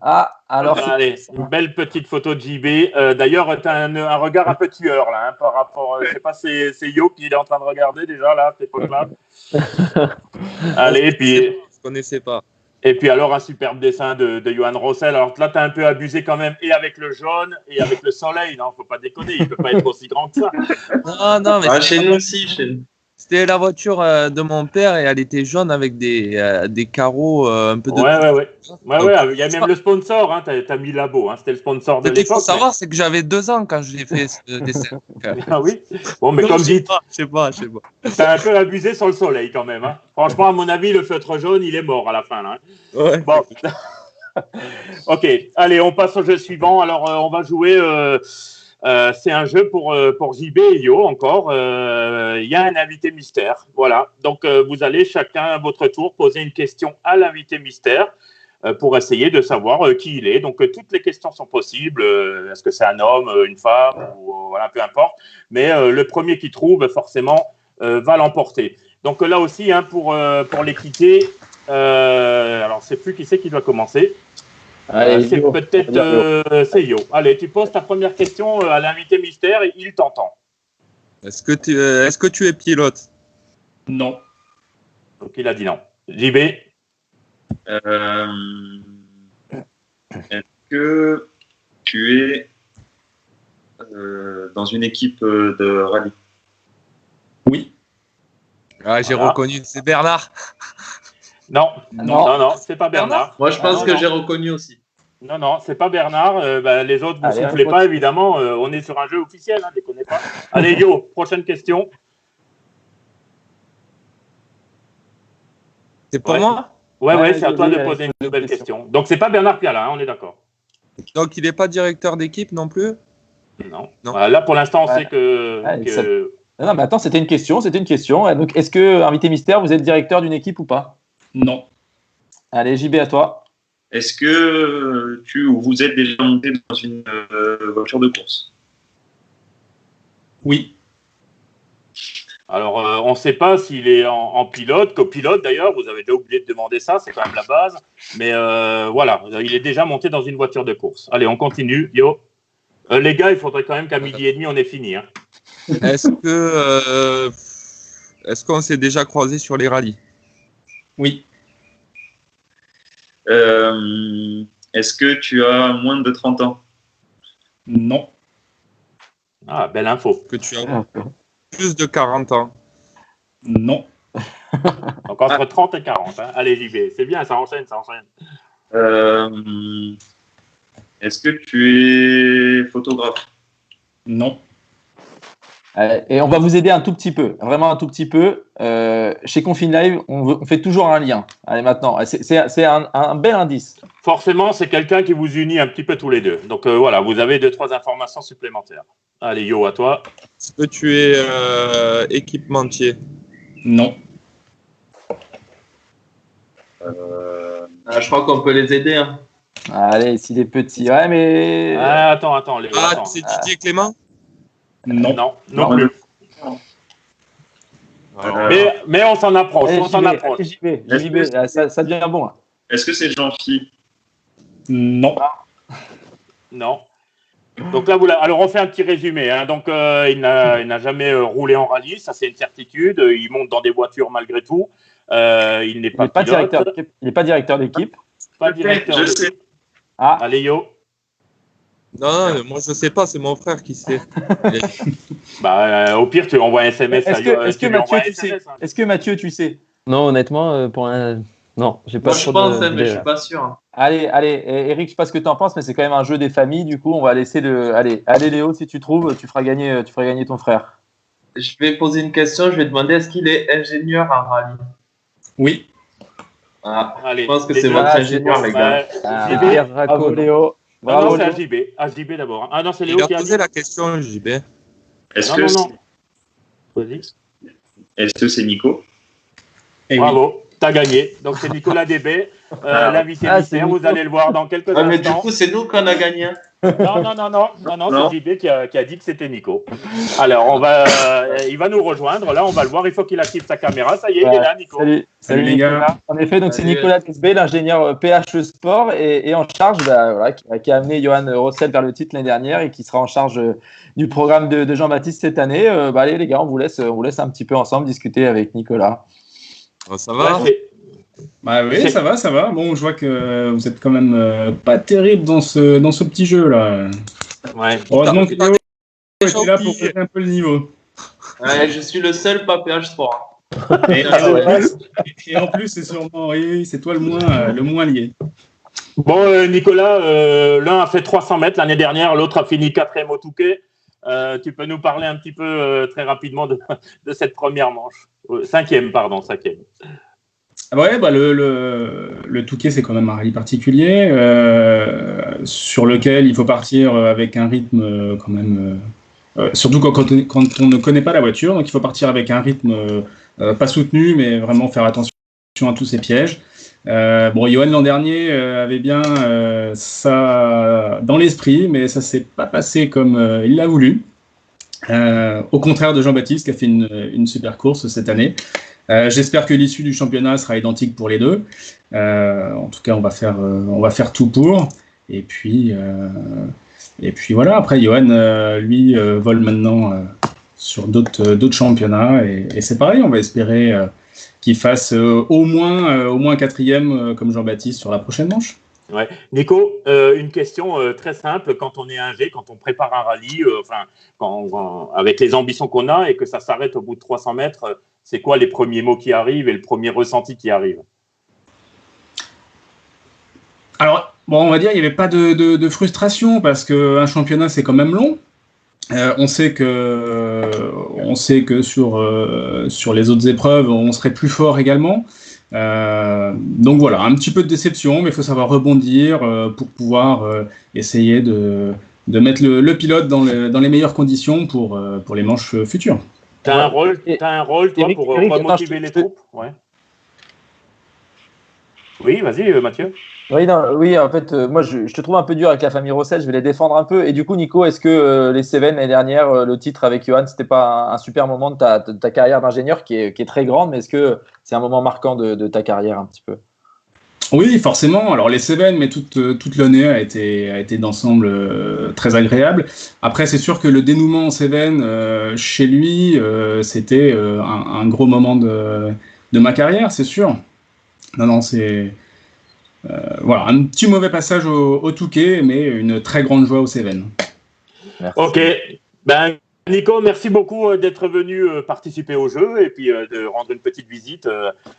Alors. Allez, une belle petite photo de JB. D'ailleurs, tu as un regard un peu tueur là, par rapport. Je sais pas, c'est Yo qui est en train de regarder déjà là, à cette époque-là. Allez, et puis. Je connaissais pas. Et puis alors un superbe dessin de Johan Rossel. Alors là, tu as un peu abusé quand même, et avec le jaune, et avec le soleil. Non, faut pas déconner, il peut pas être aussi grand que ça. Non, mais chez nous aussi, chez nous. C'était la voiture de mon père et elle était jaune avec des carreaux un peu de... Ouais, il y a même le sponsor, hein, t'as mis Labo, hein, c'était le sponsor de l'époque. Ce qu'il faut savoir, c'est que j'avais 2 ans quand j'ai fait ce dessin. Ah oui. Bon, mais comme dit, je sais pas. T'as un peu abusé sur le soleil quand même. Hein. Franchement, à mon avis, le feutre jaune, il est mort à la fin. Là, hein. Ouais. Bon. Ok, allez, on passe au jeu suivant. Alors, on va jouer... c'est un jeu pour JB et Yo encore. Il y a un invité mystère. Voilà. Donc, vous allez chacun à votre tour poser une question à l'invité mystère pour essayer de savoir qui il est. Donc, toutes les questions sont possibles. Est-ce que c'est un homme, une femme, ou voilà, peu importe. Mais le premier qui trouve, forcément, va l'emporter. Donc, là aussi, hein, pour l'équité, alors, c'est plus qui c'est qui doit commencer. C'est peut-être c'est Yo. Allez, tu poses ta première question à l'invité mystère et il t'entend. Est-ce que tu es pilote? Non. Donc il a dit non. JB. Est-ce que tu es dans une équipe de rallye? Oui. Ah, j'ai reconnu, c'est Bernard. Non, c'est pas Bernard. Moi, je pense que j'ai reconnu aussi. Non, c'est pas Bernard. Les autres, vous soufflez pas, évidemment. On est sur un jeu officiel, hein, déconnez pas. Allez, Yo, prochaine question. C'est pour moi? Ouais, c'est à toi de poser une nouvelle question. Donc, c'est pas Bernard Piala, hein, on est d'accord. Donc, il n'est pas directeur d'équipe non plus? Non. Là, pour l'instant, on sait que... Non, mais attends, c'était une question. Donc, est-ce que, invité mystère, vous êtes directeur d'une équipe ou pas? Non. Allez, JB, à toi. Est-ce que vous êtes déjà monté dans une voiture de course? Oui. Alors, on ne sait pas s'il est en pilote, copilote d'ailleurs, vous avez déjà oublié de demander ça, c'est quand même la base. Mais voilà, il est déjà monté dans une voiture de course. Allez, on continue. Yo. Les gars, il faudrait quand même qu'à 12h30, on ait fini. Hein. Est-ce qu'on s'est déjà croisé sur les rallyes? Oui. Est-ce que tu as moins de 30 ans? Non. Ah, belle info. Que tu as plus de 40 ans? Non. Donc entre 30 et 40. Hein. Allez, JB, c'est bien, ça enchaîne. Est-ce que tu es photographe? Non. Et on va vous aider un tout petit peu, vraiment un tout petit peu. Chez Confine Live, on fait toujours un lien. Allez, maintenant, c'est un bel indice. Forcément, c'est quelqu'un qui vous unit un petit peu tous les deux. Donc voilà, vous avez 2-3 informations supplémentaires. Allez, Yo, à toi. Est-ce que tu es équipementier? Non. Je crois qu'on peut les aider. Hein. Allez, s'il est petit. Ouais, mais... Attends. C'est Didier Clément? Non plus. Mais on s'en approche. JB, ça devient bon. Là. Est-ce que c'est Jean-Phi? Non. Non. Donc là, alors on fait un petit résumé. Hein. Donc il n'a jamais roulé en rallye, ça c'est une certitude. Il monte dans des voitures malgré tout. Il n'est pas pilote. Il n'est pas directeur d'équipe. Pas directeur. Je sais. Ah, allez yo. Non, moi je sais pas, c'est mon frère qui sait. Au pire, tu envoies un SMS. Est-ce que Mathieu, tu sais? Non, honnêtement, non, j'ai pas. Moi je pense, mais je suis pas sûr. Allez, Eric, je sais pas ce que tu en penses, mais c'est quand même un jeu des familles. Du coup, on va laisser Allez, Léo, si tu trouves, tu feras gagner ton frère. Je vais poser une question. Je vais demander est-ce qu'il est ingénieur en rallye? Oui. Je pense que c'est votre ingénieur, les gars. Bravo, Léo. Non, c'est AJB. AJB d'abord. Ah non, c'est Léo qui a posé la question, JB. Non. Vas-y. Est-ce que c'est Nico? Bravo, t'as gagné. Donc c'est Nicolas Débé, l'invité mystère. Vous allez le voir dans quelques instants. Mais du coup, c'est nous qu'on a gagné. Non, c'est JB qui a dit que c'était Nico. Alors, il va nous rejoindre. Là, on va le voir. Il faut qu'il active sa caméra. Ça y est, il est là, Nico. Salut les gars. En effet, donc c'est Nicolas Desbé, l'ingénieur PHE Sport et en charge, qui a amené Johan Rossel vers le titre l'année dernière et qui sera en charge du programme de Jean-Baptiste cette année. Allez les gars, on vous laisse un petit peu ensemble discuter avec Nicolas. Ça va? Oui, ça va. Bon, je vois que vous êtes quand même pas terrible dans ce petit jeu là. Ouais. Heureusement que Léo est là pour faire un peu le niveau. Ouais, je suis le seul pas PH Sport. Et en plus, c'est sûrement, oui, c'est toi le moins lié. Bon, Nicolas, l'un a fait 300 mètres l'année dernière, l'autre a fini 4e au Touquet. Tu peux nous parler un petit peu très rapidement de cette première manche? 5e. Ouais, le Touquet, c'est quand même un rallye particulier sur lequel il faut partir avec un rythme quand même. Surtout quand on ne connaît pas la voiture, donc il faut partir avec un rythme pas soutenu, mais vraiment faire attention à tous ces pièges. Johan l'an dernier avait bien ça dans l'esprit, mais ça s'est pas passé comme il l'a voulu. Au contraire de Jean-Baptiste qui a fait une super course cette année. J'espère que l'issue du championnat sera identique pour les deux. En tout cas, on va faire tout pour. Et puis voilà. Après, Johan, lui, vole maintenant sur d'autres championnats et c'est pareil. On va espérer qu'il fasse au moins 4e comme Jean-Baptiste sur la prochaine manche. Ouais. Nico, une question très simple. Quand on est ingé, quand on prépare un rallye, avec les ambitions qu'on a et que ça s'arrête au bout de 300 mètres, c'est quoi les premiers mots qui arrivent et le premier ressenti qui arrive? Alors, on va dire il n'y avait pas de frustration parce qu'un championnat, c'est quand même long. On sait que sur les autres épreuves, on serait plus fort également. Donc voilà, un petit peu de déception, mais il faut savoir rebondir pour pouvoir essayer de mettre le pilote dans les meilleures conditions pour les manches futures. T'as un rôle, toi, Eric, pour remotiver les troupes? Ouais. Oui, vas-y, Mathieu. Oui, en fait, moi, je te trouve un peu dur avec la famille Rossel. Je vais les défendre un peu. Et du coup, Nico, est-ce que les Cévennes l'année dernière, le titre avec Johan, c'était pas un super moment de ta carrière d'ingénieur qui est très grande, mais est-ce que c'est un moment marquant de ta carrière un petit peu? Oui, forcément. Alors les Cévennes, mais toute l'année a été d'ensemble très agréable. Après, c'est sûr que le dénouement en Cévennes, chez lui, c'était un gros moment de ma carrière, c'est sûr. Non, c'est voilà, un petit mauvais passage au Touquet, mais une très grande joie aux Cévennes. Merci. Ok. Nico, merci beaucoup d'être venu participer au jeu et puis de rendre une petite visite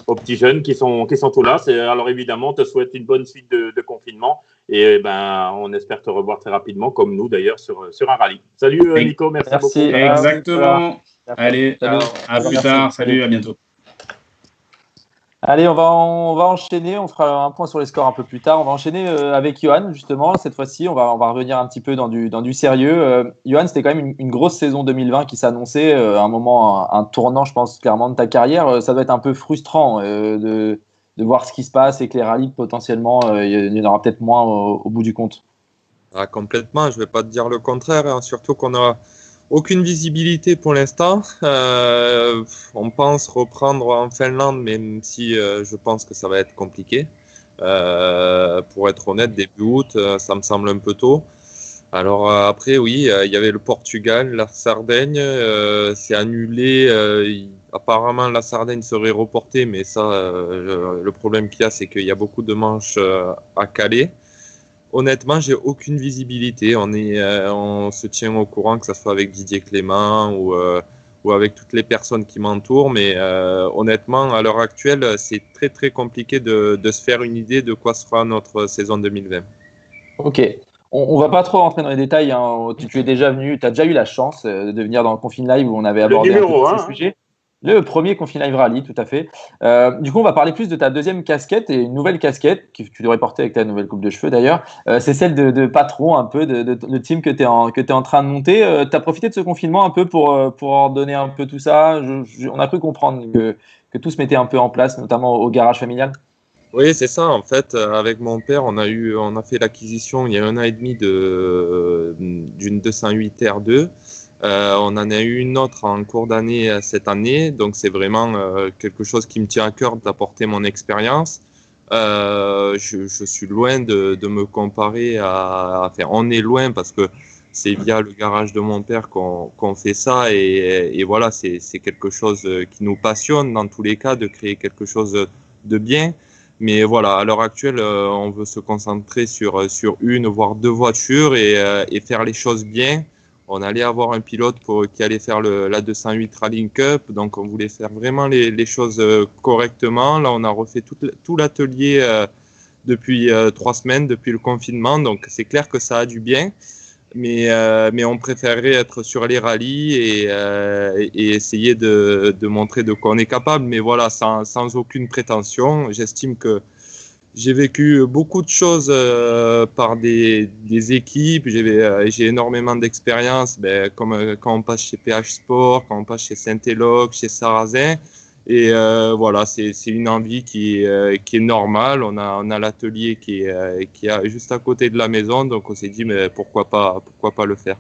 aux petits jeunes qui sont tous là. Alors évidemment, on te souhaite une bonne suite de confinement et on espère te revoir très rapidement, comme nous d'ailleurs, sur un rallye. Salut Nico, merci beaucoup. Exactement. Allez, à plus tard. Salut, à bientôt. Allez, on va enchaîner. On fera un point sur les scores un peu plus tard. On va enchaîner avec Johan, justement. Cette fois-ci, on va revenir un petit peu dans du sérieux. Johan, c'était quand même une grosse saison 2020 qui s'annonçait. Un moment, un tournant, je pense, clairement de ta carrière. Ça doit être un peu frustrant de voir ce qui se passe et que les rallyes, potentiellement, il y en aura peut-être moins au bout du compte. Complètement. Je ne vais pas te dire le contraire. Hein. Surtout qu'on a aucune visibilité pour l'instant. On pense reprendre en Finlande, même si je pense que ça va être compliqué. Pour être honnête, début août, ça me semble un peu tôt. Alors après, oui, il y avait le Portugal, la Sardaigne, c'est annulé. Apparemment, la Sardaigne serait reportée, mais ça, le problème qu'il y a, c'est qu'il y a beaucoup de manches à caler. Honnêtement, j'ai aucune visibilité. On se tient au courant, que ce soit avec Didier Clément ou avec toutes les personnes qui m'entourent, mais honnêtement, à l'heure actuelle, c'est très très compliqué de se faire une idée de quoi sera notre saison 2020. Ok. On va pas trop rentrer dans les détails, hein. Tu es déjà venu, tu as déjà eu la chance de venir dans le Confine Live où on avait abordé un peu tous ces sujets. Le premier Confine Live Rally, tout à fait. Du coup, on va parler plus de ta deuxième casquette et une nouvelle casquette que tu devrais porter avec ta nouvelle coupe de cheveux d'ailleurs. C'est celle de patron un peu de team que tu es en train de monter. Tu as profité de ce confinement un peu pour ordonner un peu tout ça. On a cru comprendre que tout se mettait un peu en place, notamment au garage familial. Oui, c'est ça. En fait, avec mon père, on a fait l'acquisition il y a 1 an et demi d'une 208 R2. On en a eu une autre en cours d'année cette année. Donc, c'est vraiment quelque chose qui me tient à cœur d'apporter mon expérience. Je suis loin de me comparer enfin, on est loin parce que c'est via le garage de mon père qu'on fait ça. Et voilà, c'est quelque chose qui nous passionne dans tous les cas de créer quelque chose de bien. Mais voilà, à l'heure actuelle, on veut se concentrer sur une, voire 2 voitures et faire les choses bien. On allait avoir un pilote qui allait faire la 208 Rallying Cup, donc on voulait faire vraiment les choses correctement. Là, on a refait tout l'atelier depuis 3 semaines, depuis le confinement, donc c'est clair que ça a du bien. Mais on préférerait être sur les rallyes et essayer de montrer de quoi on est capable. Mais voilà, sans aucune prétention. J'estime que j'ai vécu beaucoup de choses par des équipes. J'ai énormément d'expérience, comme quand on passe chez PH Sport, quand on passe chez Saint-Éloque, chez Sarrazin. Et voilà, c'est une envie qui est normale. On a l'atelier qui est juste à côté de la maison, donc on s'est dit mais pourquoi pas le faire.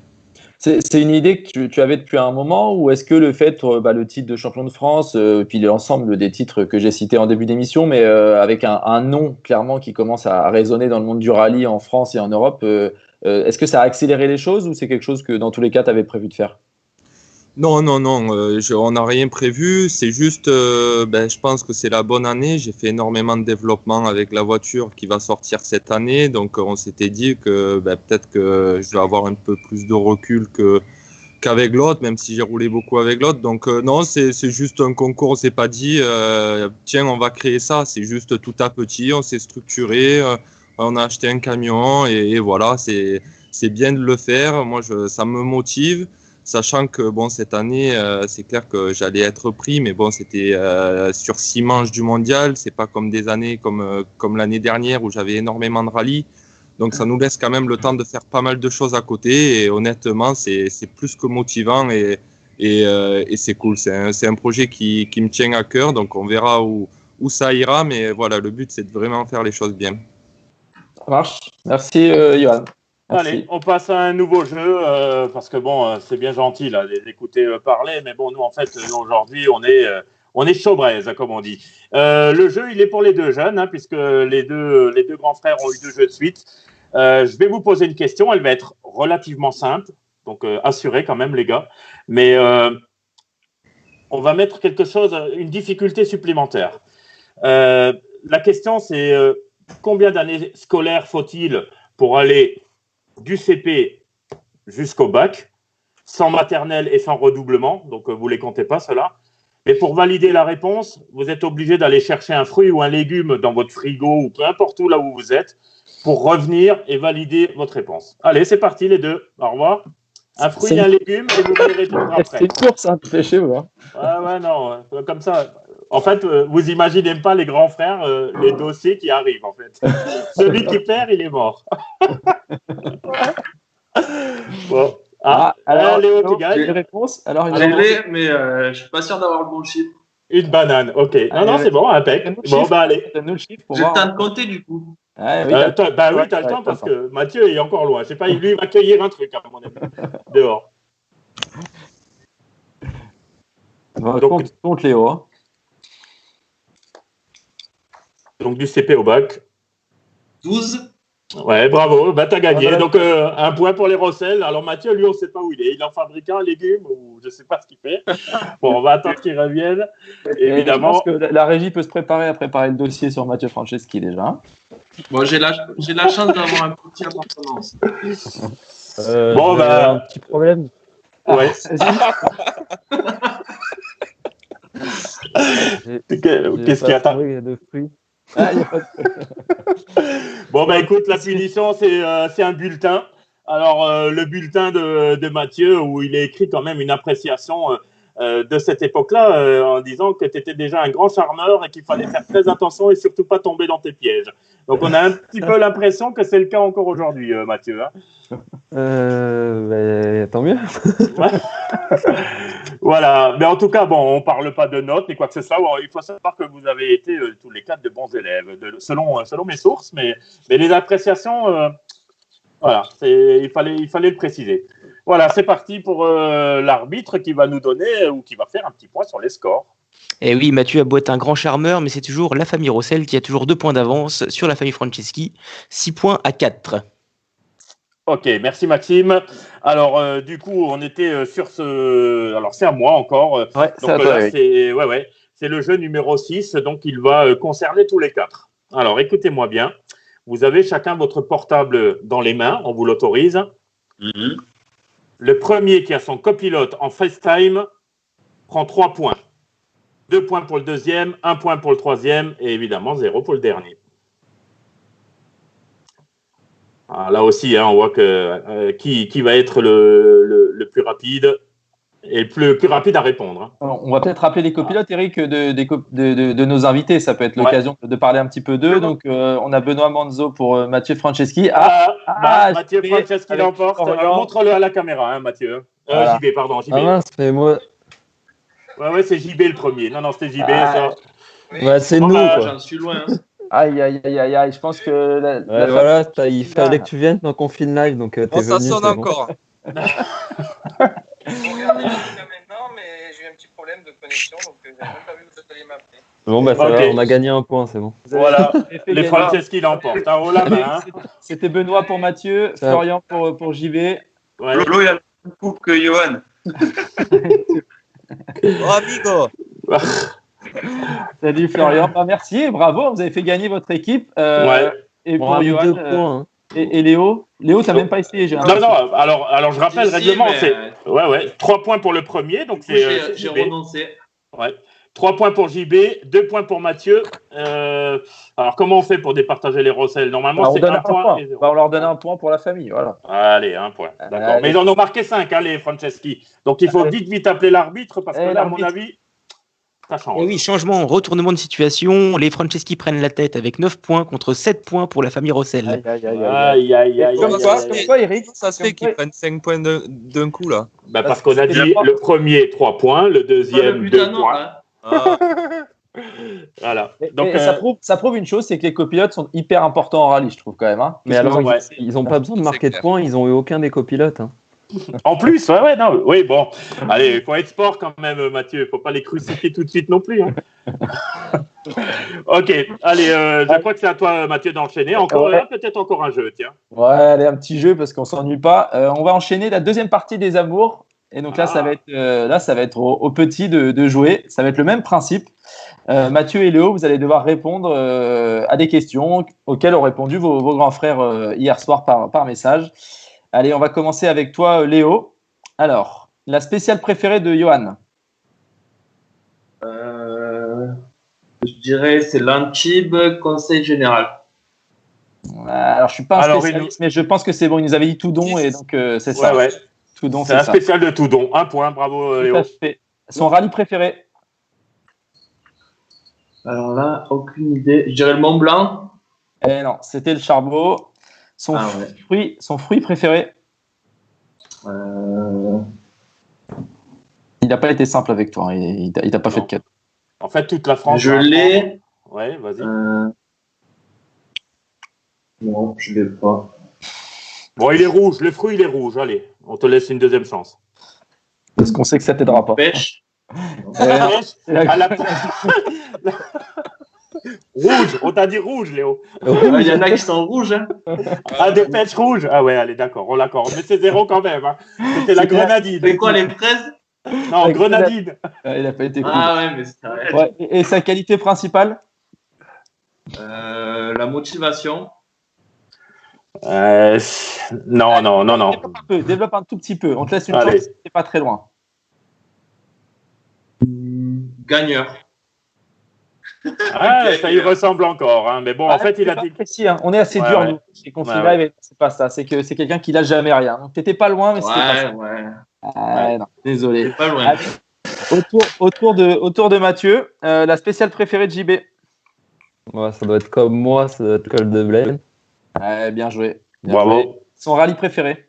C'est une idée que tu avais depuis un moment, ou est-ce que le fait, le titre de champion de France, puis l'ensemble des titres que j'ai cités en début d'émission, mais avec un nom clairement qui commence à résonner dans le monde du rallye en France et en Europe, est-ce que ça a accéléré les choses ou c'est quelque chose que dans tous les cas tu avais prévu de faire? Non, on n'a rien prévu. C'est juste, je pense que c'est la bonne année. J'ai fait énormément de développement avec la voiture qui va sortir cette année. Donc, on s'était dit que peut-être que je vais avoir un peu plus de recul qu'avec l'autre, même si j'ai roulé beaucoup avec l'autre. Donc, non, c'est juste un concours. On s'est pas dit, tiens, on va créer ça. C'est juste tout à petit. On s'est structuré. On a acheté un camion et voilà, c'est bien de le faire. Moi, ça me motive. Sachant que cette année, c'est clair que j'allais être pris, mais c'était sur 6 manches du mondial. C'est pas comme des années comme l'année dernière où j'avais énormément de rallyes. Donc ça nous laisse quand même le temps de faire pas mal de choses à côté. Et honnêtement, c'est plus que motivant et c'est cool. C'est un projet qui me tient à cœur. Donc on verra où ça ira. Mais voilà, le but c'est de vraiment faire les choses bien. Ça marche. Merci Johan. Merci. Allez, on passe à un nouveau jeu, parce que c'est bien gentil là d'écouter parler, mais nous en fait aujourd'hui on est chaud braise, comme on dit. Le jeu il est pour les 2 jeunes, puisque les deux grands frères ont eu 2 jeux de suite. Je vais vous poser une question, elle va être relativement simple, donc assurez quand même les gars, mais on va mettre une difficulté supplémentaire. La question c'est combien d'années scolaires faut-il pour aller du CP jusqu'au bac, sans maternelle et sans redoublement, donc vous ne les comptez pas, cela. Mais pour valider la réponse, vous êtes obligé d'aller chercher un fruit ou un légume dans votre frigo ou peu importe où là où vous êtes pour revenir et valider votre réponse. Allez, c'est parti les deux. Au revoir. Un fruit et un légume et vous verrez répondre après. C'est une course, chez vous. Non, comme ça. En fait, vous imaginez pas les grands frères, les dossiers qui arrivent, en fait. Celui qui perd, il est mort. Bon. Alors, Léo, tu gagnes. Une réponse. Alors, mais je suis pas sûr d'avoir le bon chiffre. Une banane, ok. Non, c'est bon, impec. Allez. Donne-nous le chiffre pour J'ai le voir. temps de compter, du coup. Oui, t'as le temps, parce que Mathieu est encore loin. Je sais pas, lui, il va cueillir un truc, à mon avis, dehors. Compte Léo. Donc, du CP au bac. 12. Ouais, bravo, bah, t'as gagné. Voilà. Donc, un point pour les Rossel. Alors, Mathieu, lui, on ne sait pas où il est. Il en fabrique un légume ou je ne sais pas ce qu'il fait. Bon, on va attendre qu'il revienne. Évidemment. Je pense que la régie peut se préparer à préparer le dossier sur Mathieu Franceschi déjà. Bon, j'ai la chance d'avoir un petit appartement. Bon, bah, un petit problème. Ouais. Qu'est-ce qu'il y a de fruits. Ah, y a pas de... Bon, bah écoute, la punition, c'est un bulletin. Alors, le bulletin de Mathieu, où il est écrit quand même une appréciation de cette époque-là, en disant que tu étais déjà un grand charmeur et qu'il fallait faire très attention et surtout pas tomber dans tes pièges. Donc, on a un petit peu l'impression que c'est le cas encore aujourd'hui, Mathieu. Hein. Tant mieux. Voilà, mais en tout cas, bon, on parle pas de notes ni quoi que ce soit. Bon, il faut savoir que vous avez été tous les quatre de bons élèves, selon mes sources, mais les appréciations, voilà, il fallait le préciser. Voilà, c'est parti pour l'arbitre qui va nous donner ou qui va faire un petit point sur les scores. Et oui, Mathieu a beau être un grand charmeur, mais c'est toujours la famille Rossel qui a toujours 2 points d'avance sur la famille Franceschi, 6 points à 4. Ok, merci Maxime. Alors, du coup, on était sur ce... Alors, c'est à moi encore. Ouais, donc là, c'est le jeu numéro 6, donc il va concerner tous les 4. Alors, écoutez-moi bien. Vous avez chacun votre portable dans les mains, on vous l'autorise. Mhm. Le premier qui a son copilote en FaceTime prend 3 points. 2 points pour le deuxième, 1 point pour le troisième et évidemment 0 pour le dernier. Ah, là aussi, hein, on voit que qui va être le plus rapide et le plus rapide à répondre. Hein. Alors, on va peut-être rappeler les copilotes, Eric, de nos invités. Ça peut être l'occasion de parler un petit peu d'eux. Donc, on a Benoît Manzo pour Mathieu Franceschi. Mathieu Franceschi l'emporte. Montre-le à la caméra, hein, Mathieu. Voilà. JB, pardon. JB. Ah mince, mais moi. Ouais, c'est JB le premier. Non, c'était JB, ça. Ouais, c'est Bon, nous, bah, quoi. J'en suis loin. Hein. Aïe. Je pense que Voilà, il fallait que tu viennes dans Confine Live, donc t'es venu. Ça sonne c'est encore. Bon. Regardez jusqu'à maintenant, mais j'ai eu un petit problème de connexion, donc j'ai même pas vu que vous alliez m'appeler. Bon, bah ça Ok. va, on a gagné un point, c'est bon. Voilà, les Franceschi l'emportent. Haut la main. Hein. C'était Benoît pour Mathieu, Florian pour JB. Ouais. Lolo, il a la même coupe que Johan. Oh, amigo. Salut Florian. Merci et bravo, vous avez fait gagner votre équipe. Et On pour a mis Johan 2 points. Hein. et Léo. Léo, t'as même pas essayé. Non, alors je rappelle le règlement, c'est 3 points pour le premier, donc c'est J'ai JB. renoncé. Ouais. 3 points pour JB, 2 points pour Mathieu. Alors, comment on fait pour départager les Rossel? Normalement, c'est 1 point. Et 0. On leur donne un point pour la famille. Voilà. Allez, 1 point. D'accord. Allez. Mais ils en ont marqué 5, hein, les Franceschi. Donc, il faut vite appeler l'arbitre parce que là, à mon avis, ça change. Et oui, changement, retournement de situation. Les Franceschi prennent la tête avec 9 points contre 7 points pour la famille Rossel. Aïe. Comme quoi, Eric, Ça se fait qu'ils prennent 5 points d'un coup, là. Bah, parce qu'on a dit le premier, 3 points, le deuxième, 2 points. Ah, Voilà. Donc, ça prouve une chose, c'est que les copilotes sont hyper importants en rallye, je trouve quand même. Hein. Mais alors, ils n'ont pas besoin de marquer de points, ils n'ont eu aucun des copilotes. Hein. En plus, oui, bon. Allez, il faut être sport quand même, Mathieu. Il ne faut pas les crucifier tout de suite non plus. Hein. Ok, allez, je crois que c'est à toi, Mathieu, d'enchaîner. Peut-être encore un jeu, tiens. Ouais, allez, un petit jeu parce qu'on ne s'ennuie pas. On va enchaîner la deuxième partie des amours. Et donc là, ça va être aux petits de jouer. Ça va être le même principe. Mathieu et Léo, vous allez devoir répondre à des questions auxquelles ont répondu vos grands frères hier soir par message. Allez, on va commencer avec toi, Léo. Alors, la spéciale préférée de Johan? Je dirais c'est l'Antibes Conseil Général. Alors, je ne suis pas un spécialiste, mais je pense que c'est bon. Il nous avait dit Toudon et donc c'est ça. Ouais. Toudon, c'est un spécial de Toudon. 1 point, bravo Léo. Tout à fait. Son rallye préféré? Alors là, aucune idée. Je dirais le Mont Blanc. Eh non, c'était le Charbot. Son fruit préféré? Il n'a pas été simple avec toi. Hein. Il t'a pas fait de cadeau. En fait, toute la France. Je l'ai. Ouais, vas-y. Non, je l'ai pas. Bon, il est rouge. Le fruit, il est rouge. Allez, on te laisse une deuxième chance. Parce qu'on sait que ça t'aidera pas. Pêche. À la... Rouge, on t'a dit rouge, Léo. Il y en a qui sont rouges. Hein. Ah, des pêches rouges. Ah ouais, allez, d'accord, on l'accorde. Mais c'est 0 quand même. Hein. C'était la grenadine. C'est quoi les fraises? Non, grenadine. Il n'a pas été cool. Ah ouais, mais c'est vrai. Ouais. Et sa qualité principale? La motivation. Non. Développe un tout petit peu. On te laisse une Allez. chance, c'est pas très loin. Gagneur. Ah, ça y ressemble encore. Hein. Mais bon, en fait, il a dit. Précis, hein. On est assez dur, nous, chez Confine Live, et c'est pas ça. C'est que c'est quelqu'un qui lâche jamais rien. Donc, t'étais pas loin, mais c'était pas ça. Ouais. Non, désolé. C'est pas loin. Allez, autour de Mathieu, la spéciale préférée de JB. Ouais, ça doit être comme moi, ça doit être Col de Blaine. Ouais, bien joué. Bravo. Joué. Son rallye préféré?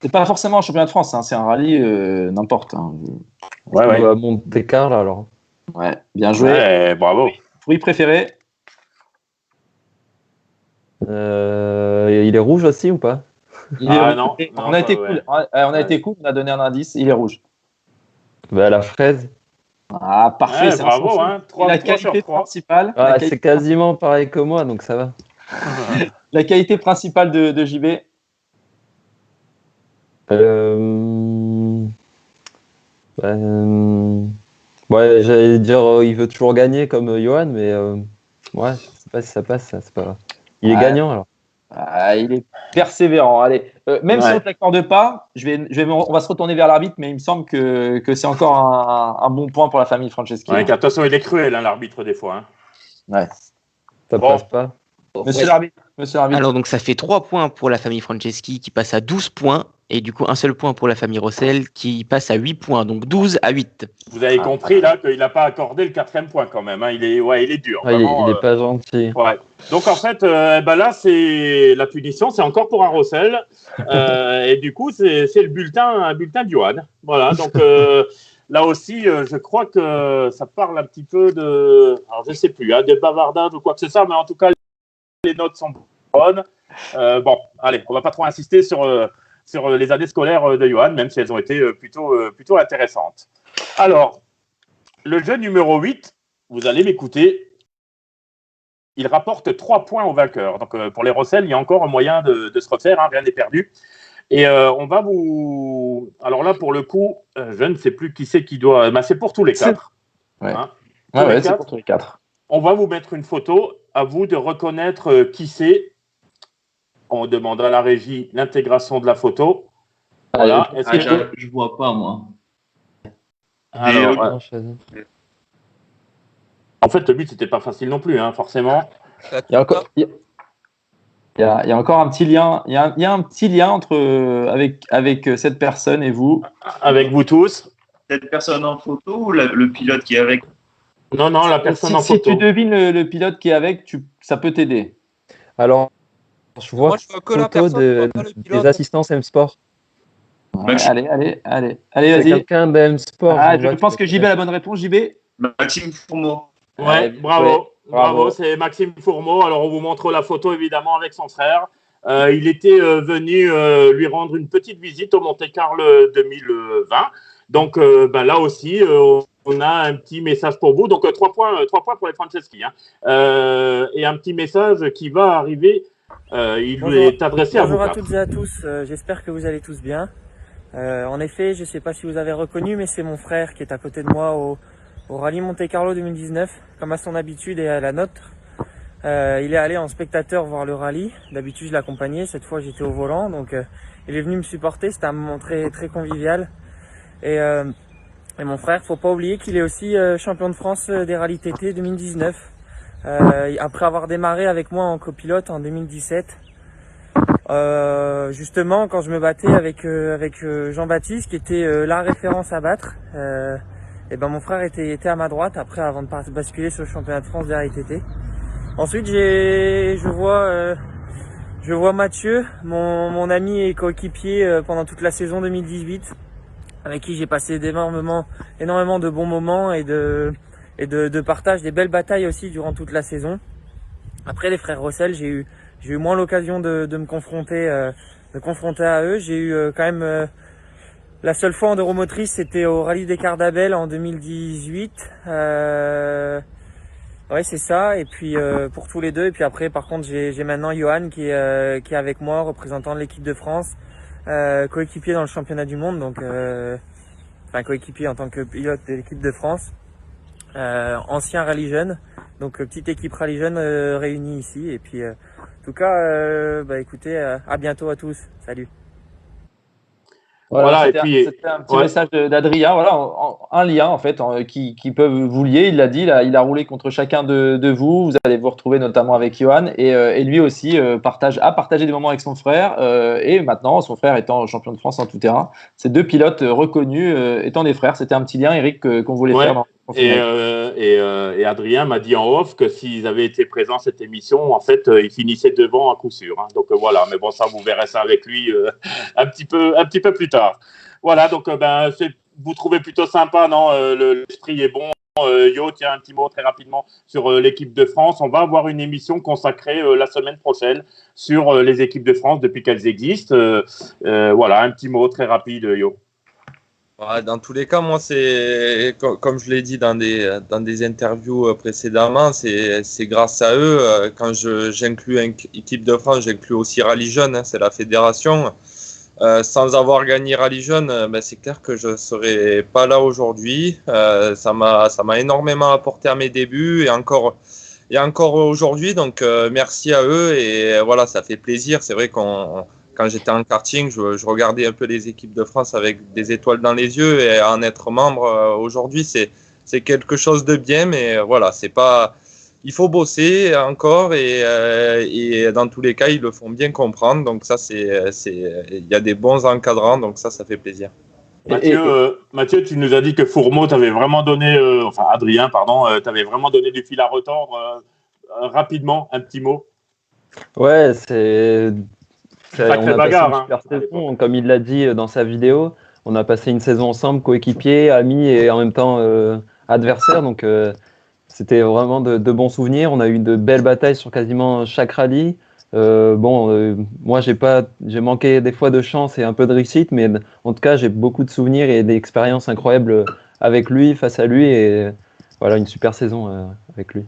C'est pas forcément un championnat de France, hein. C'est un rallye n'importe. Hein. Ouais. Monte-Carlo alors. Ouais, bien joué. Ouais, bravo. Fruit préféré? Il est rouge aussi ou pas? Non. On a été cool. On a été cool. On a donné un indice. Il est rouge. Bah, la fraise. Ah, parfait. Ouais, bravo. Hein. La qualité principale. Ah, c'est quasiment pareil que moi, donc ça va. La qualité principale de JB. Ouais, j'allais dire il veut toujours gagner comme Johan, mais ouais, je sais pas si ça passe, ça, c'est pas grave. Il est gagnant alors. Ah, il est persévérant. Allez, même si on ne t'accorde pas, on va se retourner vers l'arbitre, mais il me semble que c'est encore un bon point pour la famille Franceschi. Ouais, attention, il est cruel, hein, l'arbitre, des fois. Hein. Ouais. Ça passe pas. Monsieur l'arbitre. Alors, donc, ça fait 3 points pour la famille Franceschi qui passe à 12 points. Et du coup, un seul point pour la famille Rossel qui passe à 8 points. Donc, 12 à 8. Vous avez compris, là, qu'il n'a pas accordé le 4e point quand même. Hein. Il est dur. Ah, vraiment, il est pas gentil. Ouais. Donc, en fait, là, c'est la punition. C'est encore pour un Rossel. Et du coup, c'est un bulletin de Johan. Voilà. Donc, là aussi, je crois que ça parle un petit peu de... Alors, je ne sais plus, hein, de bavardage ou quoi que ce soit. Mais en tout cas, les notes sont bonnes. Bon, allez, on ne va pas trop insister sur les années scolaires de Johan, même si elles ont été plutôt intéressantes. Alors, le jeu numéro 8, vous allez m'écouter, il rapporte 3 points au vainqueur. Donc, pour les Rossel, il y a encore un moyen de se refaire, hein, rien n'est perdu. Et on va vous... Alors là, pour le coup, je ne sais plus qui c'est qui doit... Ben, c'est pour tous les 4. Ouais, hein, c'est pour tous les 4. On va vous mettre une photo, à vous de reconnaître qui c'est. On demande à la régie l'intégration de la photo. Voilà. Je vois pas, moi. Alors, en fait, le but, c'était pas facile non plus, hein, forcément. Il y a encore un petit lien. Il y a un petit lien avec cette personne et vous. Avec vous tous. Cette personne en photo ou le pilote qui est avec? Non, la personne en photo. Si tu devines le pilote qui est avec, ça peut t'aider. Alors, je vois que la photo des assistants M-Sport. Ouais, allez, C'est vas-y. quelqu'un d'M-Sport. Je pense que JB a la bonne réponse. JB. Maxime Fourmeau. Ouais, bravo, c'est Maxime Fourmeau. Alors, on vous montre la photo, évidemment, avec son frère. Il était venu lui rendre une petite visite au Monte-Carlo 2020. Donc, là aussi, on a un petit message pour vous. Donc, 3 points pour les Franceschi. Hein. Et un petit message qui va arriver. Il est adressé à vous. Bonjour à toutes et à tous. J'espère que vous allez tous bien. En effet, je ne sais pas si vous avez reconnu, mais c'est mon frère qui est à côté de moi au Rallye Monte-Carlo 2019, comme à son habitude et à la nôtre. Il est allé en spectateur voir le rallye. D'habitude, je l'accompagnais. Cette fois, j'étais au volant. Donc, il est venu me supporter. C'était un moment très, très convivial. Et mon frère, faut pas oublier qu'il est aussi champion de France des rallyes TT 2019. Après avoir démarré avec moi en copilote en 2017. Justement, quand je me battais avec Jean-Baptiste, qui était la référence à battre, et mon frère était à ma droite après, avant de basculer sur le championnat de France des rallyes TT. Ensuite, je vois Mathieu, mon ami et coéquipier pendant toute la saison 2018, avec qui j'ai passé énormément de bons moments et de partage, des belles batailles aussi durant toute la saison. Après les frères Rossel, j'ai eu moins l'occasion de me confronter à eux. J'ai eu quand même La seule fois en euromotrice, c'était au Rallye des Cardabel en 2018. Ouais, c'est ça. Et puis pour tous les deux. Et puis après, par contre, j'ai maintenant Johan qui est avec moi, représentant de l'équipe de France, coéquipier dans le championnat du monde. Donc, enfin coéquipier en tant que pilote de l'équipe de France, ancien rallye jeune. Donc petite équipe rallye jeune réunie ici. Et puis en tout cas, écoutez, à bientôt à tous. Salut. Voilà, et puis c'était un petit message d'Adrien, voilà, un lien en fait qui peut vous lier. Il l'a dit, il a roulé contre chacun de vous. Vous allez vous retrouver notamment avec Johan et lui aussi a partagé des moments avec son frère et maintenant son frère étant champion de France en tout terrain. Ces deux pilotes reconnus étant des frères. C'était un petit lien, Eric, qu'on voulait faire. Et Adrien m'a dit en off que s'ils avaient été présents à cette émission, en fait, ils finissaient devant à coup sûr. Hein. Donc voilà, mais bon, ça, vous verrez ça avec lui un petit peu plus tard. Voilà, donc vous trouvez plutôt sympa, non? L'esprit est bon. Yo, tiens, un petit mot très rapidement sur l'équipe de France. On va avoir une émission consacrée la semaine prochaine sur les équipes de France depuis qu'elles existent. Voilà, un petit mot très rapide, Yo. Dans tous les cas, moi, c'est comme je l'ai dit dans des interviews précédemment, c'est grâce à eux. Quand j'inclus une équipe de France, j'inclus aussi Rallye Jeune, c'est la fédération. Sans avoir gagné Rallye Jeune, c'est clair que je ne serais pas là aujourd'hui. Ça m'a énormément apporté à mes débuts et encore aujourd'hui. Donc, merci à eux et voilà, ça fait plaisir. C'est vrai quand j'étais en karting, je regardais un peu les équipes de France avec des étoiles dans les yeux et en être membre aujourd'hui, c'est quelque chose de bien, mais voilà, c'est pas. Il faut bosser encore et dans tous les cas, ils le font bien comprendre. Donc ça, il y a des bons encadrants, donc ça fait plaisir. Mathieu, tu nous as dit que Fourmeau t'avait vraiment donné, Adrien, pardon, t'avait vraiment donné du fil à retordre. Rapidement, un petit mot. Ouais, on a bagarre, passé une super saison, comme il l'a dit dans sa vidéo. On a passé une saison ensemble, coéquipiers, amis et en même temps adversaires. Donc c'était vraiment de bons souvenirs. On a eu de belles batailles sur quasiment chaque rallye. Moi, j'ai manqué des fois de chance et un peu de réussite, mais en tout cas, j'ai beaucoup de souvenirs et d'expériences incroyables avec lui, face à lui, et voilà, une super saison avec lui.